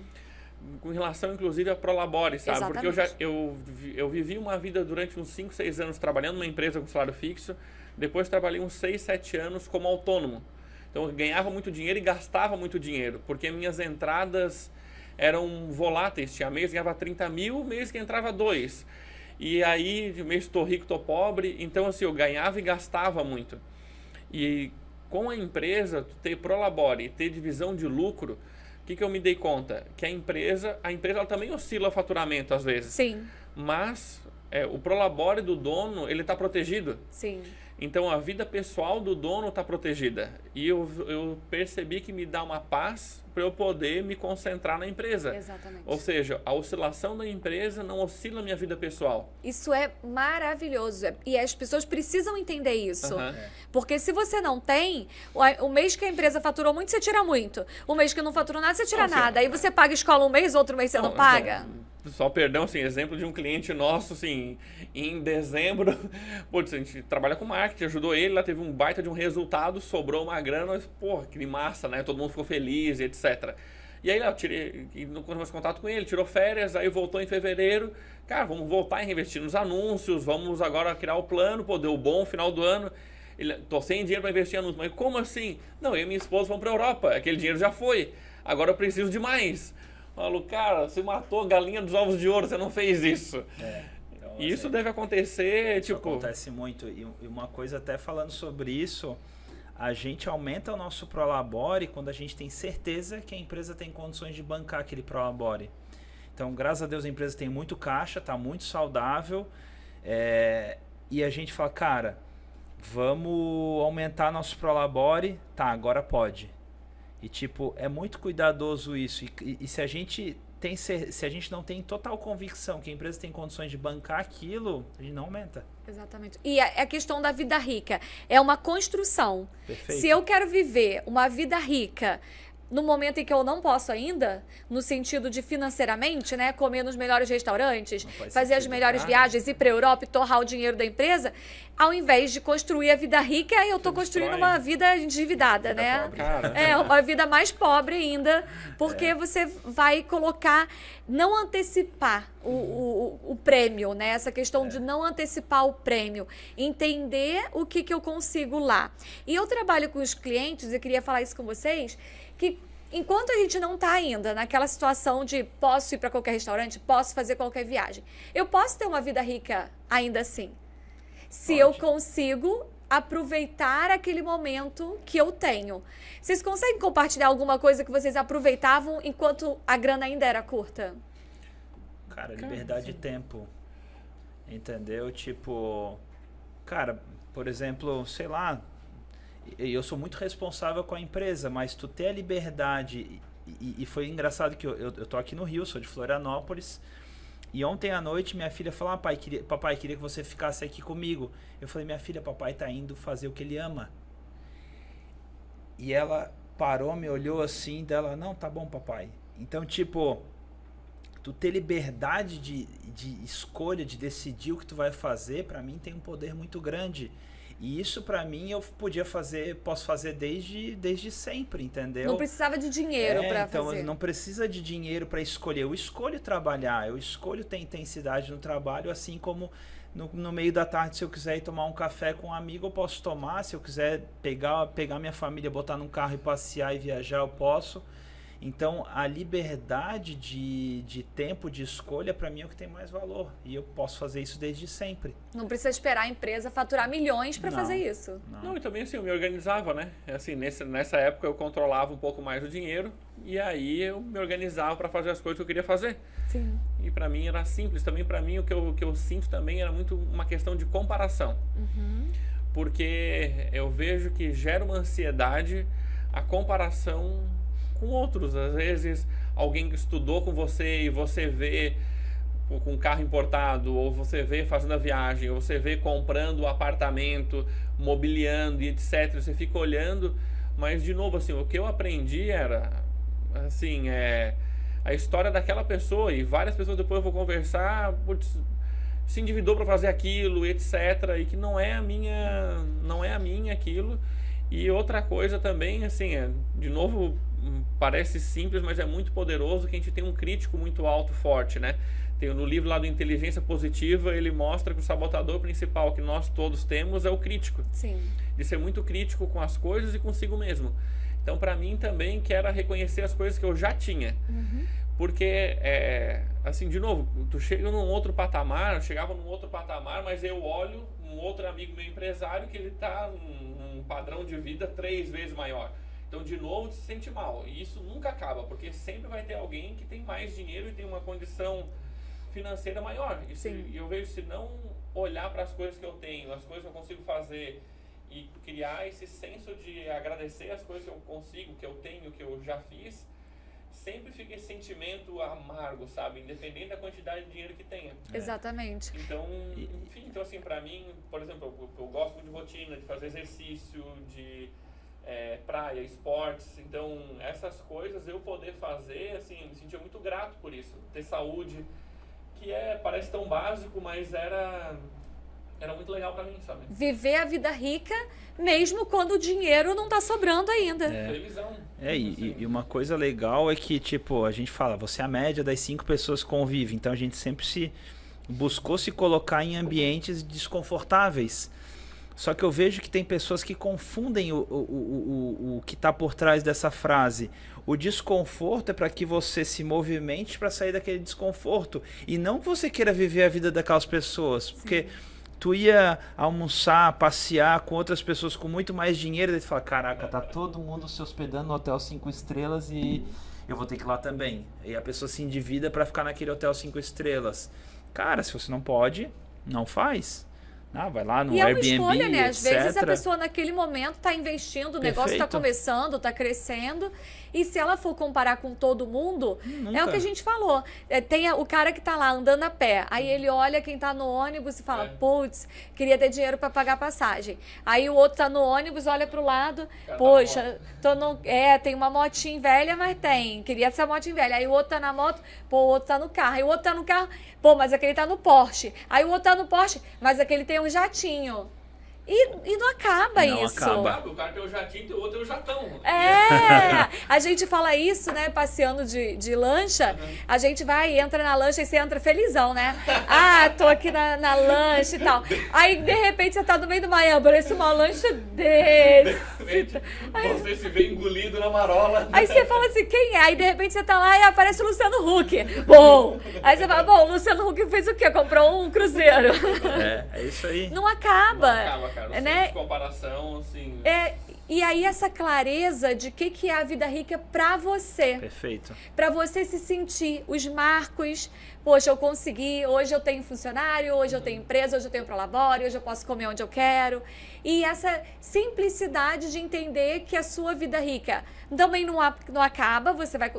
Com relação, inclusive, a Prolabore, sabe? Exatamente. Porque eu vivi uma vida durante uns 5, 6 anos trabalhando numa empresa com salário fixo, depois trabalhei uns 6, 7 anos como autônomo. Então, eu ganhava muito dinheiro e gastava muito dinheiro, porque minhas entradas eram voláteis. Tinha mês que ganhava 30 mil, mês que entrava 2. E aí, mês estou rico, estou pobre. Então, assim, eu ganhava e gastava muito. E com a empresa, ter Prolabore e ter divisão de lucro, o que eu me dei conta? Que a empresa ela também oscila o faturamento às vezes. Sim. Mas o Prolabore do dono, ele está protegido. Sim. Então a vida pessoal do dono está protegida. E eu percebi que me dá uma paz para eu poder me concentrar na empresa. Exatamente. Ou seja, a oscilação da empresa não oscila a minha vida pessoal. Isso é maravilhoso. E as pessoas precisam entender isso. Porque se você não tem, o mês que a empresa faturou muito, você tira muito. O mês que não faturou nada, você tira nada. Aí você paga escola um mês, outro mês você não paga. Só perdão, assim, exemplo de um cliente nosso, assim, em dezembro, putz, a gente trabalha com marketing, ajudou ele, lá teve um baita de um resultado, sobrou uma grana, mas, porra, que massa, né? Todo mundo ficou feliz, etc. E aí, lá, eu tirei, não consegui contato com ele, tirou férias, aí voltou em fevereiro, cara, vamos voltar a investir nos anúncios, vamos agora criar o plano, pô, deu bom final do ano, tô sem dinheiro para investir em anúncios, mas como assim? Não, eu e minha esposa vamos para a Europa, aquele dinheiro já foi, agora eu preciso de mais. Falo, cara, você matou a galinha dos ovos de ouro, você não fez isso. Então, e isso deve acontecer, isso tipo... acontece muito. E uma coisa, até falando sobre isso, a gente aumenta o nosso Prolabore quando a gente tem certeza que a empresa tem condições de bancar aquele Prolabore. Então, graças a Deus, a empresa tem muito caixa, está muito saudável. E a gente fala, cara, vamos aumentar nosso Prolabore. Tá, agora pode. E tipo, é muito cuidadoso isso. E se a gente não tem total convicção que a empresa tem condições de bancar aquilo, a gente não aumenta. Exatamente. E a questão da vida rica é uma construção. Perfeito. Se eu quero viver uma vida rica no momento em que eu não posso ainda, no sentido de financeiramente, né, comer nos melhores restaurantes, fazer as melhores viagens, ir para a Europa e torrar o dinheiro da empresa, ao invés de construir a vida rica, eu estou construindo uma vida endividada, né? Uma vida mais pobre ainda, porque você vai colocar, não antecipar o prêmio, né? Essa questão de não antecipar o prêmio, entender o que eu consigo lá. E eu trabalho com os clientes, e queria falar isso com vocês, que enquanto a gente não está ainda naquela situação de posso ir para qualquer restaurante, posso fazer qualquer viagem, eu posso ter uma vida rica ainda assim. Se eu consigo aproveitar aquele momento que eu tenho. Vocês conseguem compartilhar alguma coisa que vocês aproveitavam enquanto a grana ainda era curta? Cara, liberdade de tempo. Entendeu? Tipo, cara, por exemplo, sei lá, eu sou muito responsável com a empresa, mas tu ter a liberdade, e foi engraçado que eu tô aqui no Rio, sou de Florianópolis, e ontem à noite minha filha falou, papai, queria que você ficasse aqui comigo. Eu falei, minha filha, papai tá indo fazer o que ele ama. E ela parou, me olhou assim, dela, não, tá bom, papai. Então, tipo, tu ter liberdade de escolha, de decidir o que tu vai fazer, pra mim tem um poder muito grande. E isso pra mim eu posso fazer desde sempre, entendeu? Não precisava de dinheiro pra então, fazer. Não precisa de dinheiro pra escolher. Eu escolho trabalhar, eu escolho ter intensidade no trabalho, assim como no meio da tarde, se eu quiser ir tomar um café com um amigo, eu posso tomar. Se eu quiser pegar minha família, botar num carro e passear e viajar, eu posso. Então, a liberdade de tempo, de escolha, para mim é o que tem mais valor. E eu posso fazer isso desde sempre. Não precisa esperar a empresa faturar milhões para fazer isso. Não, e também assim, eu me organizava, né? Assim, nessa época eu controlava um pouco mais o dinheiro e aí eu me organizava para fazer as coisas que eu queria fazer. Sim. E para mim era simples. Também para mim o que eu sinto também era muito uma questão de comparação. Porque eu vejo que gera uma ansiedade a comparação com outros. Às vezes alguém que estudou com você e você vê com um carro importado, ou você vê fazendo a viagem, ou você vê comprando o apartamento, mobiliando e etc. Você fica olhando, mas de novo assim, o que eu aprendi era assim, a história daquela pessoa, e várias pessoas depois eu vou conversar, putz, se endividou para fazer aquilo, etc. E que não é a minha aquilo. E outra coisa também, assim, de novo, parece simples, mas é muito poderoso, que a gente tem um crítico muito alto, forte, né? Tem no livro lá do Inteligência Positiva, ele mostra que o sabotador principal que nós todos temos é o crítico. Sim. De ser muito crítico com as coisas e consigo mesmo. Então, para mim também, que era reconhecer as coisas que eu já tinha. Porque, assim, de novo, tu chega num outro patamar, eu chegava num outro patamar, mas eu olho um outro amigo meu empresário que ele tá num padrão de vida 3 vezes maior. Então, de novo, tu se sente mal. E isso nunca acaba, porque sempre vai ter alguém que tem mais dinheiro e tem uma condição financeira maior. E eu vejo, se não olhar para as coisas que eu tenho, as coisas que eu consigo fazer e criar esse senso de agradecer as coisas que eu consigo, que eu tenho, que eu já fiz, sempre fica esse sentimento amargo, sabe? Independente da quantidade de dinheiro que tenha. Exatamente. Então, enfim, então assim, pra mim, por exemplo, eu gosto muito de rotina, de fazer exercício, de praia, esportes. Então, essas coisas eu poder fazer, assim, me sentia muito grato por isso. Ter saúde, que parece tão básico, mas era muito legal pra mim, sabe? Viver a vida rica, mesmo quando o dinheiro não tá sobrando ainda. Felizão. E uma coisa legal é que, tipo, a gente fala, você é a média das 5 pessoas que convivem. Então, a gente sempre buscou se colocar em ambientes desconfortáveis. Só que eu vejo que tem pessoas que confundem o que está por trás dessa frase. O desconforto é para que você se movimente para sair daquele desconforto. E não que você queira viver a vida daquelas pessoas. Porque tu ia almoçar, passear com outras pessoas com muito mais dinheiro, e tu fala, caraca, tá todo mundo se hospedando no hotel 5 estrelas e eu vou ter que ir lá também. E a pessoa se endivida para ficar naquele hotel 5 estrelas. Cara, se você não pode, não faz. Vai lá no Airbnb, é uma escolha, né? Às etc. vezes a pessoa naquele momento está investindo, o negócio está começando, está crescendo, e se ela for comparar com todo mundo, é o que a gente falou. Tem o cara que está lá andando a pé, aí ele olha quem está no ônibus e fala, putz, queria ter dinheiro para pagar passagem. Aí o outro está no ônibus, olha para o lado, poxa, tem uma motinha velha, mas queria essa motinha velha. Aí o outro está na moto, o outro está no carro. Aí o outro está no carro, mas aquele está no Porsche. Aí o outro está no Porsche, mas aquele tem um jatinho. E não acaba isso. O cara tem o jatinho e o outro tem o jatão. A gente fala isso, né? Passeando de lancha. A gente vai, entra na lancha e você entra felizão, né? Tô aqui na lancha e tal. Aí, de repente, você tá no meio do mar, parece uma lancha desse. Você se vê engolido na marola. Aí você fala assim, quem é? Aí, de repente, você tá lá e aparece o Luciano Huck. Bom! Aí você fala, o Luciano Huck fez o quê? Comprou um cruzeiro. É isso aí. Não acaba. Não acaba, cara. Né? De comparação, assim... E aí essa clareza de que é a vida rica pra você. Perfeito. Pra você se sentir os marcos. Poxa, eu consegui, hoje eu tenho funcionário, hoje eu tenho empresa, hoje eu tenho prolabore, hoje eu posso comer onde eu quero. E essa simplicidade de entender que a sua vida rica também não acaba, você vai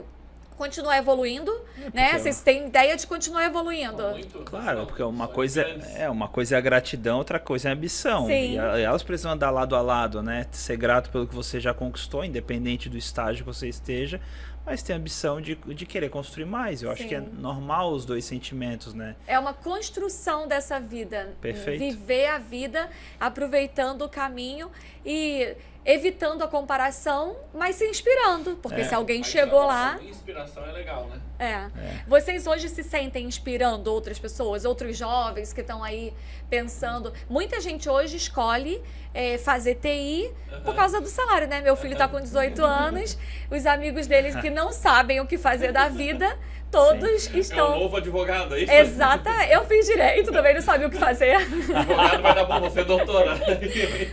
continuar evoluindo, né? Vocês têm ideia de continuar evoluindo. Claro, porque uma coisa é a gratidão, outra coisa é a ambição. Sim. E elas precisam andar lado a lado, né? Ser grato pelo que você já conquistou, independente do estágio que você esteja, mas tem a ambição de querer construir mais. Eu acho que é normal os dois sentimentos, né? É uma construção dessa vida. Perfeito. Viver a vida, aproveitando o caminho e evitando a comparação, mas se inspirando. Porque se alguém chegou lá... Inspiração é legal, né? Vocês hoje se sentem inspirando outras pessoas, outros jovens que estão aí pensando... Muita gente hoje escolhe fazer TI por causa do salário, né? Meu filho está com 18 anos, os amigos deles que não sabem o que fazer da vida, todos estão... É o novo advogado, é isso? Exata. Eu fiz direito, também não sabia o que fazer. Advogado vai dar bom, você é doutora.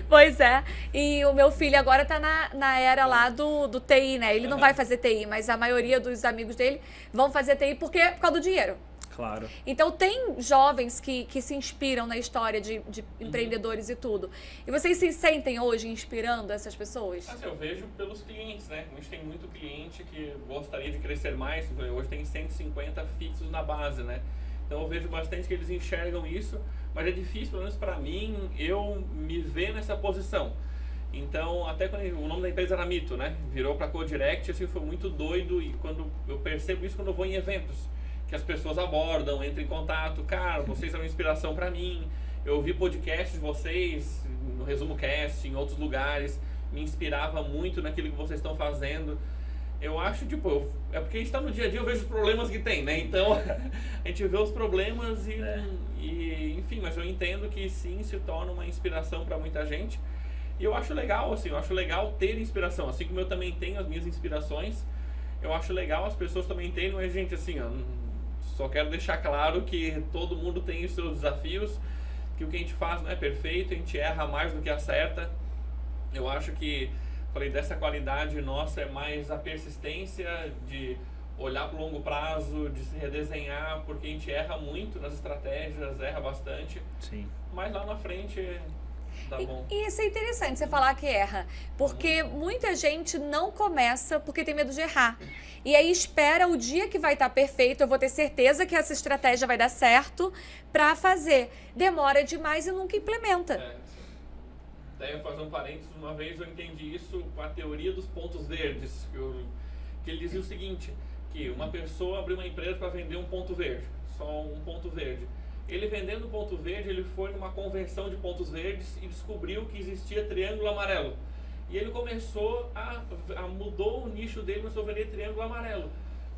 Pois é. E o meu filho agora está na era lá do TI, né? Ele não vai fazer TI, mas a maioria dos amigos dele vão fazer TI por causa do dinheiro. Claro. Então, tem jovens que se inspiram na história de empreendedores e tudo. E vocês se sentem hoje inspirando essas pessoas? Assim, eu vejo pelos clientes, né? A gente tem muito cliente que gostaria de crescer mais. Hoje tem 150 fixos na base, né? Então, eu vejo bastante que eles enxergam isso. Mas é difícil, pelo menos para mim, eu me ver nessa posição. Então, até quando o nome da empresa era Mito, né? Virou para Codirect, assim, foi muito doido. E quando eu percebo isso quando eu vou em eventos, que as pessoas abordam, entram em contato, cara, vocês são uma inspiração para mim, eu ouvi podcasts de vocês, no Resumo Cast, em outros lugares, me inspirava muito naquilo que vocês estão fazendo. Eu acho, tipo, é porque a gente está no dia a dia, eu vejo os problemas que tem, né? Então, a gente vê os problemas e enfim, mas eu entendo que sim, se torna uma inspiração para muita gente. E eu acho legal, assim, eu acho legal ter inspiração, assim como eu também tenho as minhas inspirações, eu acho legal as pessoas também terem, mas gente, assim, ó, só quero deixar claro que todo mundo tem os seus desafios, que o que a gente faz não é perfeito, a gente erra mais do que acerta. Eu acho que, falei, dessa qualidade nossa é mais a persistência de olhar para o longo prazo, de se redesenhar, porque a gente erra muito nas estratégias, erra bastante. Sim. Mas lá na frente... Tá bom. E isso é interessante você falar que erra, porque muita gente não começa porque tem medo de errar. E aí espera o dia que vai estar perfeito, eu vou ter certeza que essa estratégia vai dar certo para fazer. Demora demais e nunca implementa. Até fazer um parênteses, uma vez eu entendi isso com a teoria dos pontos verdes, que ele dizia o seguinte, que uma pessoa abriu uma empresa para vender um ponto verde, só um ponto verde. Ele vendendo ponto verde, ele foi numa convenção de pontos verdes e descobriu que existia triângulo amarelo. E ele começou mudou o nicho dele, começou a vender triângulo amarelo.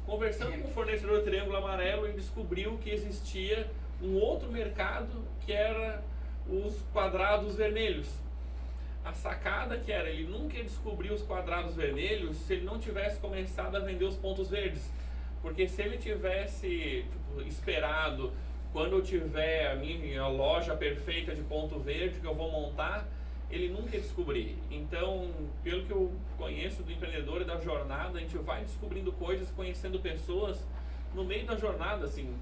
Conversando com o fornecedor de triângulo amarelo, ele descobriu que existia um outro mercado que era os quadrados vermelhos. A sacada que era, ele nunca descobriu os quadrados vermelhos se ele não tivesse começado a vender os pontos verdes. Porque se ele tivesse esperado... Quando eu tiver a minha loja perfeita de ponto verde que eu vou montar, ele nunca ia descobrir. Então, pelo que eu conheço do empreendedor e da jornada, a gente vai descobrindo coisas, conhecendo pessoas no meio da jornada, assim.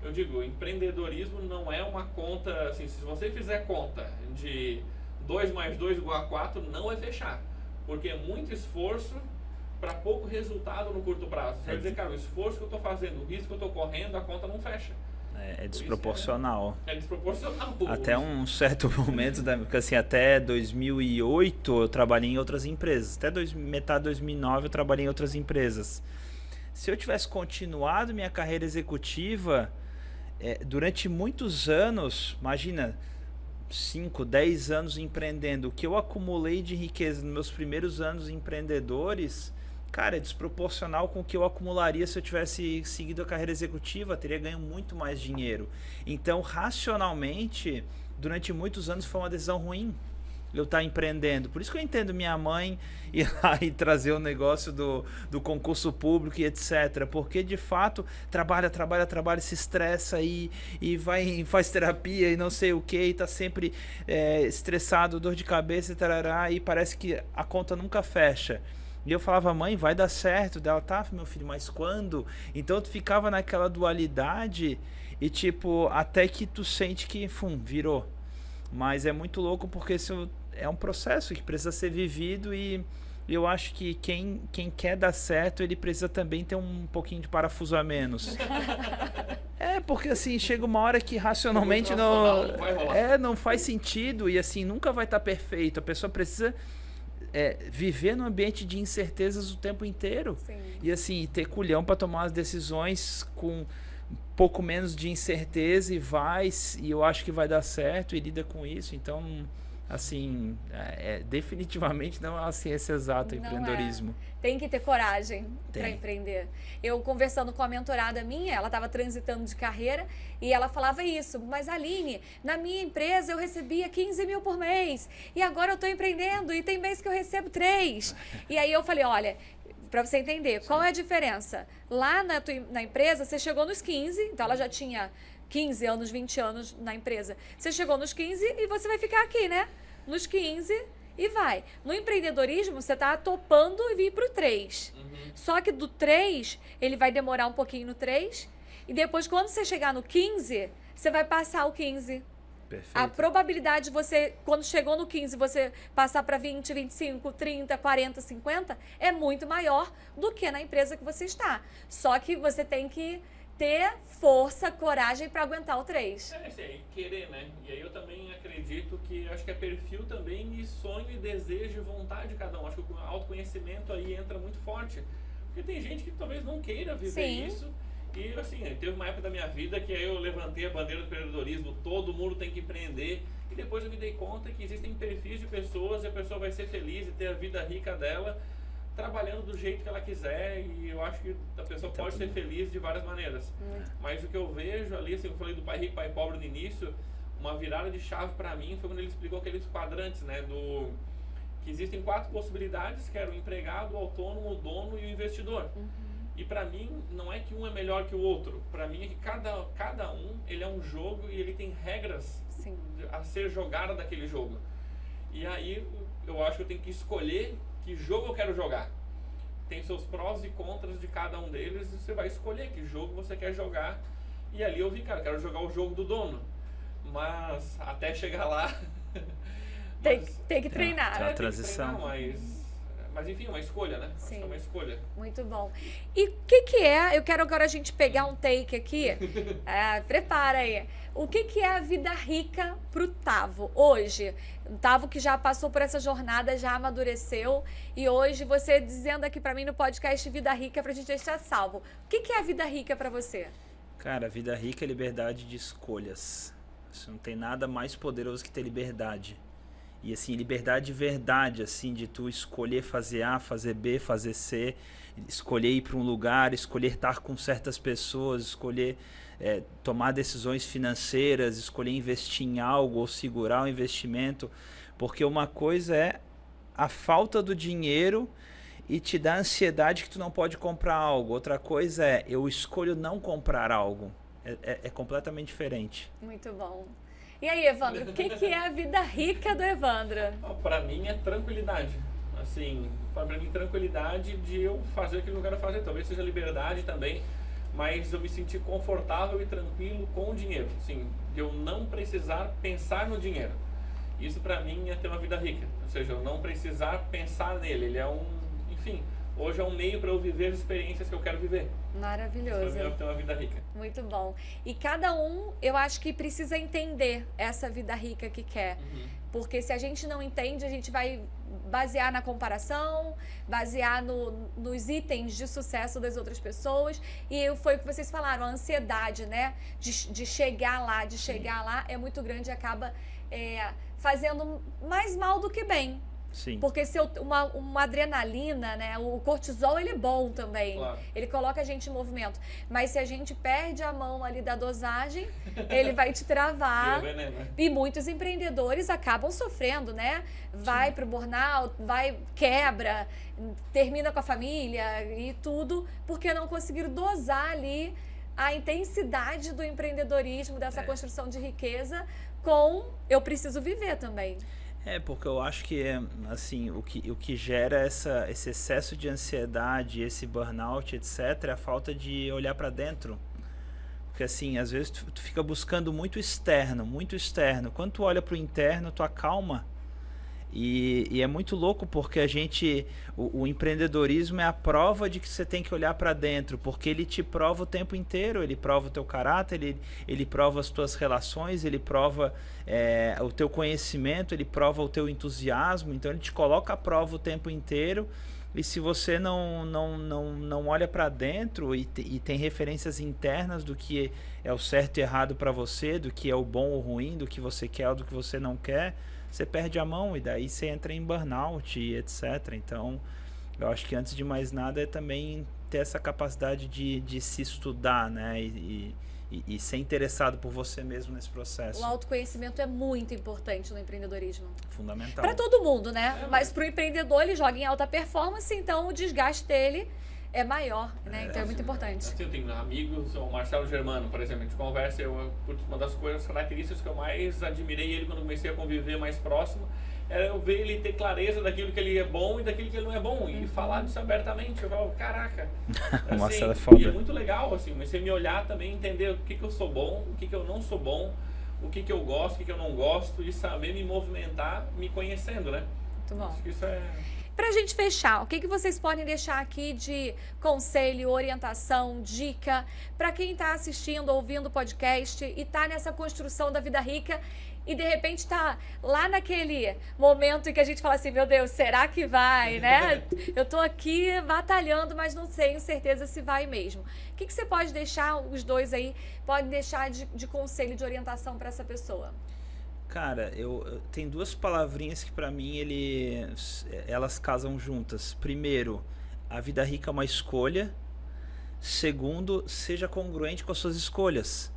Eu digo, empreendedorismo não é uma conta, assim, se você fizer conta de 2 mais 2 igual a 4, não vai fechar. Porque é muito esforço para pouco resultado no curto prazo. Você vai dizer, cara, o esforço que eu estou fazendo, o risco que eu estou correndo, a conta não fecha. É desproporcional. É desproporcional. Até um certo momento, porque assim, até 2008 eu trabalhei em outras empresas. Até metade de 2009 eu trabalhei em outras empresas. Se eu tivesse continuado minha carreira executiva, durante muitos anos, imagina, 5, 10 anos empreendendo, o que eu acumulei de riqueza nos meus primeiros anos empreendedores... Cara, é desproporcional com o que eu acumularia se eu tivesse seguido a carreira executiva, teria ganho muito mais dinheiro. Então, racionalmente, durante muitos anos foi uma decisão ruim eu estar empreendendo. Por isso que eu entendo minha mãe ir lá e trazer o negócio do concurso público e etc. Porque, de fato, trabalha, se estressa e vai, faz terapia e não sei o que, e está sempre estressado, dor de cabeça e tarará, e parece que a conta nunca fecha. E eu falava, mãe, vai dar certo. Dela, tá, meu filho, mas quando? Então tu ficava naquela dualidade e tipo, até que tu sente que, virou. Mas é muito louco porque isso é um processo que precisa ser vivido e eu acho que quem quer dar certo, ele precisa também ter um pouquinho de parafuso a menos. Porque assim, chega uma hora que racionalmente não faz sentido e assim, nunca vai estar perfeito. A pessoa precisa viver num ambiente de incertezas o tempo inteiro. Sim. E assim, ter culhão para tomar as decisões com um pouco menos de incerteza e eu acho que vai dar certo e lida com isso. Então, assim, definitivamente não é uma ciência exata o empreendedorismo. Tem que ter coragem para empreender. Eu conversando com a mentorada minha, ela estava transitando de carreira e ela falava isso. Mas Aline, na minha empresa eu recebia 15 mil por mês e agora eu estou empreendendo e tem mês que eu recebo 3. E aí eu falei, olha, para você entender, qual é a diferença? Lá na empresa você chegou nos 15, então ela já tinha 15 anos, 20 anos na empresa. Você chegou nos 15 e você vai ficar aqui, né? Nos 15 e vai. No empreendedorismo, você está topando e vir para o 3. Só que do 3, ele vai demorar um pouquinho no 3. E depois, quando você chegar no 15, você vai passar o 15. Perfeito. A probabilidade de você, quando chegou no 15, você passar para 20, 25, 30, 40, 50, é muito maior do que na empresa que você está. Só que você tem que ter força, coragem para aguentar o 3. Querer, né? E aí eu também acredito que, acho que é perfil também e sonho e desejo e vontade de cada um. Acho que o autoconhecimento aí entra muito forte. Porque tem gente que talvez não queira viver isso. E assim, teve uma época da minha vida que aí eu levantei a bandeira do empreendedorismo, todo mundo tem que empreender. E depois eu me dei conta que existem perfis de pessoas e a pessoa vai ser feliz e ter a vida rica dela, trabalhando do jeito que ela quiser, e eu acho que a pessoa pode ser feliz de várias maneiras. Mas o que eu vejo ali, assim, eu falei do pai rico, pai pobre no início, uma virada de chave para mim foi quando ele explicou aqueles quadrantes, né, que existem 4 possibilidades, que era o empregado, o autônomo, o dono e o investidor. E para mim, não é que um é melhor que o outro, para mim é que cada um, ele é um jogo e ele tem regras a ser jogada daquele jogo. E aí, eu acho que eu tenho que escolher que jogo eu quero jogar. Tem seus prós e contras de cada um deles e você vai escolher que jogo você quer jogar. E ali eu vi, cara, eu quero jogar o jogo do dono. Mas até chegar lá... tem que treinar. Tem a transição. Mas enfim, é uma escolha, né? Sim. Acho que é uma escolha. Muito bom. E o que é... Eu quero agora a gente pegar um take aqui. Prepara aí. O que é a vida rica pro Tavo hoje? O Tavo que já passou por essa jornada, já amadureceu. E hoje você dizendo aqui pra mim no podcast Vida Rica pra gente deixar salvo. O que é a vida rica pra você? Cara, a vida rica é liberdade de escolhas. Não tem nada mais poderoso que ter liberdade. E assim, liberdade de verdade, assim, de tu escolher fazer A, fazer B, fazer C, escolher ir para um lugar, escolher estar com certas pessoas, escolher tomar decisões financeiras, escolher investir em algo ou segurar o investimento, porque uma coisa é a falta do dinheiro e te dá ansiedade que tu não pode comprar algo. Outra coisa é eu escolho não comprar algo. É completamente diferente. Muito bom. E aí, Evandro, o que é a vida rica do Evandro? Para mim é tranquilidade. Assim, para mim tranquilidade de eu fazer aquilo que eu quero fazer. Talvez seja liberdade também, mas eu me sentir confortável e tranquilo com o dinheiro. Assim, de eu não precisar pensar no dinheiro. Isso para mim é ter uma vida rica. Ou seja, eu não precisar pensar nele. Ele é enfim, hoje é um meio para eu viver as experiências que eu quero viver. Maravilhoso. Isso para mim é ter uma vida rica. Muito bom. E cada um, eu acho que precisa entender essa vida rica que quer. Porque se a gente não entende, a gente vai basear na comparação, basear nos itens de sucesso das outras pessoas. E foi o que vocês falaram, a ansiedade, né? De chegar lá é muito grande e acaba fazendo mais mal do que bem. Sim. Porque se uma adrenalina, né? O cortisol, ele é bom também. Claro. Ele coloca a gente em movimento. Mas se a gente perde a mão ali da dosagem, ele vai te travar. E muitos empreendedores acabam sofrendo, né? Vai pro burnout, quebra, termina com a família e tudo, porque não conseguiram dosar ali a intensidade do empreendedorismo, dessa construção de riqueza com eu preciso viver também. Porque eu acho que assim, o que gera esse excesso de ansiedade, esse burnout, etc., é a falta de olhar para dentro. Porque assim, às vezes tu fica buscando muito externo. Quando tu olha para o interno, tu acalma. E é muito louco porque o empreendedorismo é a prova de que você tem que olhar para dentro, porque ele te prova o tempo inteiro, ele prova o teu caráter, ele prova as tuas relações, ele prova o teu conhecimento, ele prova o teu entusiasmo, então ele te coloca à prova o tempo inteiro. E se você não olha para dentro e tem referências internas do que é o certo e errado para você, do que é o bom ou ruim, do que você quer ou do que você não quer, você perde a mão e daí você entra em burnout e etc. Então, eu acho que antes de mais nada é também ter essa capacidade de se estudar, né? E ser interessado por você mesmo nesse processo. O autoconhecimento é muito importante no empreendedorismo. Fundamental. Para todo mundo, né? Mas para o empreendedor, ele joga em alta performance, então o desgaste dele é maior, né? Então é muito importante. Assim, eu tenho amigos, o Marcelo Germano, por exemplo, a gente conversa, uma das características que eu mais admirei ele quando comecei a conviver mais próximo, era eu ver ele ter clareza daquilo que ele é bom e daquilo que ele não é bom, e falar disso abertamente. Eu falo, caraca, o Marcelo é assim, foda. e é muito legal, assim, comecei a me olhar também, entender o que eu sou bom, o que eu não sou bom, o que eu gosto, o que eu não gosto, e saber me movimentar, me conhecendo, né? Muito bom. Acho que isso é... Pra gente fechar, o que vocês podem deixar aqui de conselho, orientação, dica para quem está assistindo, ouvindo o podcast e está nessa construção da vida rica e de repente está lá naquele momento em que a gente fala assim, meu Deus, será que vai, né? Eu tô aqui batalhando, mas não tenho certeza se vai mesmo. O que você pode deixar, os dois aí, podem deixar de conselho, de orientação para essa pessoa? Cara, tem duas palavrinhas que pra mim elas casam juntas. Primeiro, a vida rica é uma escolha. Segundo, seja congruente com as suas escolhas.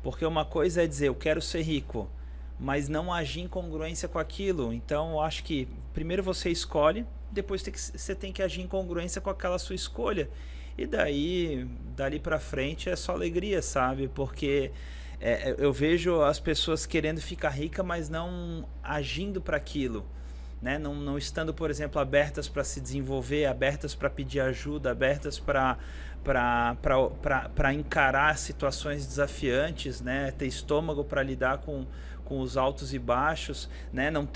Porque uma coisa é dizer, eu quero ser rico, mas não agir em congruência com aquilo. Então, eu acho que primeiro você escolhe, depois você tem que agir em congruência com aquela sua escolha. E dali pra frente é só alegria, sabe? Porque... eu vejo as pessoas querendo ficar rica, mas não agindo para aquilo, né? Não estando, por exemplo, abertas para se desenvolver, abertas para pedir ajuda, abertas para encarar situações desafiantes, né? Ter estômago para lidar com os altos e baixos, né? Não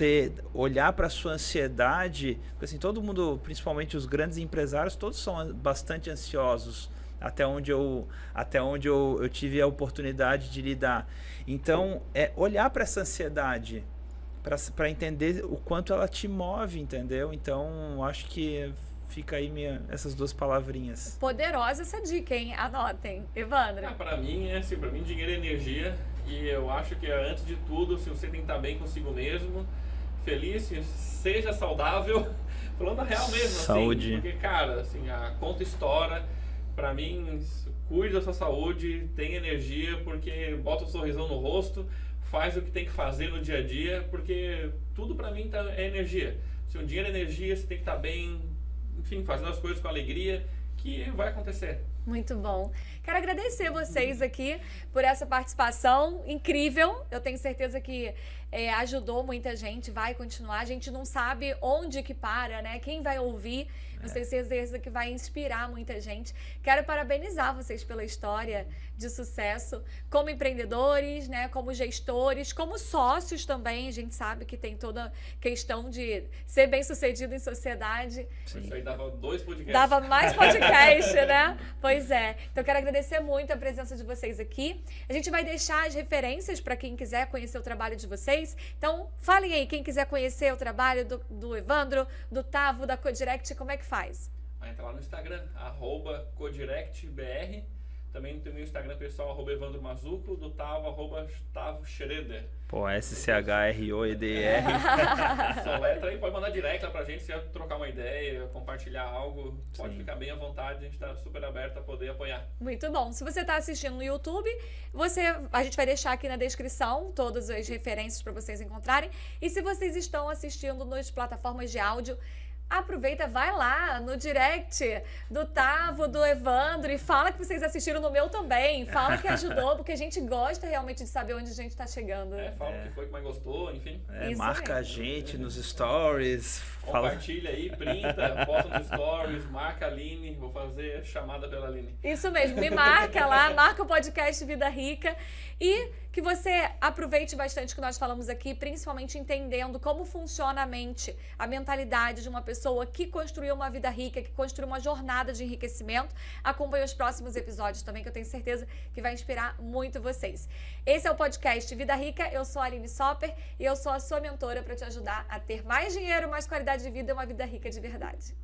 olhar para a sua ansiedade, porque assim, todo mundo, principalmente os grandes empresários, todos são bastante ansiosos. Até onde eu tive a oportunidade de lidar. Então, olhar para essa ansiedade, para entender o quanto ela te move, entendeu? Então, acho que fica aí essas duas palavrinhas. Poderosa essa dica, hein? Anotem. Evandro. Para mim, para mim, dinheiro é energia. E eu acho que, antes de tudo, se você tem que estar bem consigo mesmo, feliz, seja saudável, falando a real mesmo. Saúde. Assim, porque, cara, assim, a conta estoura. Pra mim, cuide da sua saúde, tenha energia, porque bota um sorrisão no rosto, faz o que tem que fazer no dia a dia, porque tudo pra mim é energia. Se um dinheiro é energia, você tem que estar bem, enfim, fazendo as coisas com alegria, que vai acontecer. Muito bom. Quero agradecer vocês aqui por essa participação incrível. Eu tenho certeza que ajudou muita gente, vai continuar. A gente não sabe onde que para, né? Quem vai ouvir. Eu tenho certeza que vai inspirar muita gente. Quero parabenizar vocês pela história de sucesso como empreendedores, né? Como gestores, como sócios também. A gente sabe que tem toda questão de ser bem-sucedido em sociedade. Sim. Isso aí dava 2 podcasts. Dava mais podcast, né? Pois é. Então, quero agradecer muito a presença de vocês aqui. A gente vai deixar as referências para quem quiser conhecer o trabalho de vocês. Então, falem aí, quem quiser conhecer o trabalho do Evandro, do Tavo, da Codirect, como é que faz? Vai entrar lá no Instagram, @CodirectBR. Também tem o meu Instagram pessoal, @Evandro Mazzucco, do Tavo, @Tavo Schroeder. Pô, SCHROEDR. Soletra aí, pode mandar direct lá pra gente, se quer trocar uma ideia, compartilhar algo, pode Sim. ficar bem à vontade, a gente tá super aberto a poder apoiar. Muito bom. Se você está assistindo no YouTube, a gente vai deixar aqui na descrição todas as referências para vocês encontrarem. E se vocês estão assistindo nas plataformas de áudio, aproveita, vai lá no direct do Tavo, do Evandro e fala que vocês assistiram no meu também. Fala que ajudou, porque a gente gosta realmente de saber onde a gente está chegando. Fala o que foi que mais gostou, enfim. Marca a gente nos stories. Compartilha aí, printa, posta nos stories, marca a Aline, vou fazer chamada pela Aline. Isso mesmo, me marca lá, marca o podcast Vida Rica. E que você aproveite bastante o que nós falamos aqui, principalmente entendendo como funciona a mente, a mentalidade de uma pessoa que construiu uma vida rica, que construiu uma jornada de enriquecimento. Acompanhe os próximos episódios também, que eu tenho certeza que vai inspirar muito vocês. Esse é o podcast Vida Rica. Eu sou a Aline Sopper e eu sou a sua mentora para te ajudar a ter mais dinheiro, mais qualidade de vida e uma vida rica de verdade.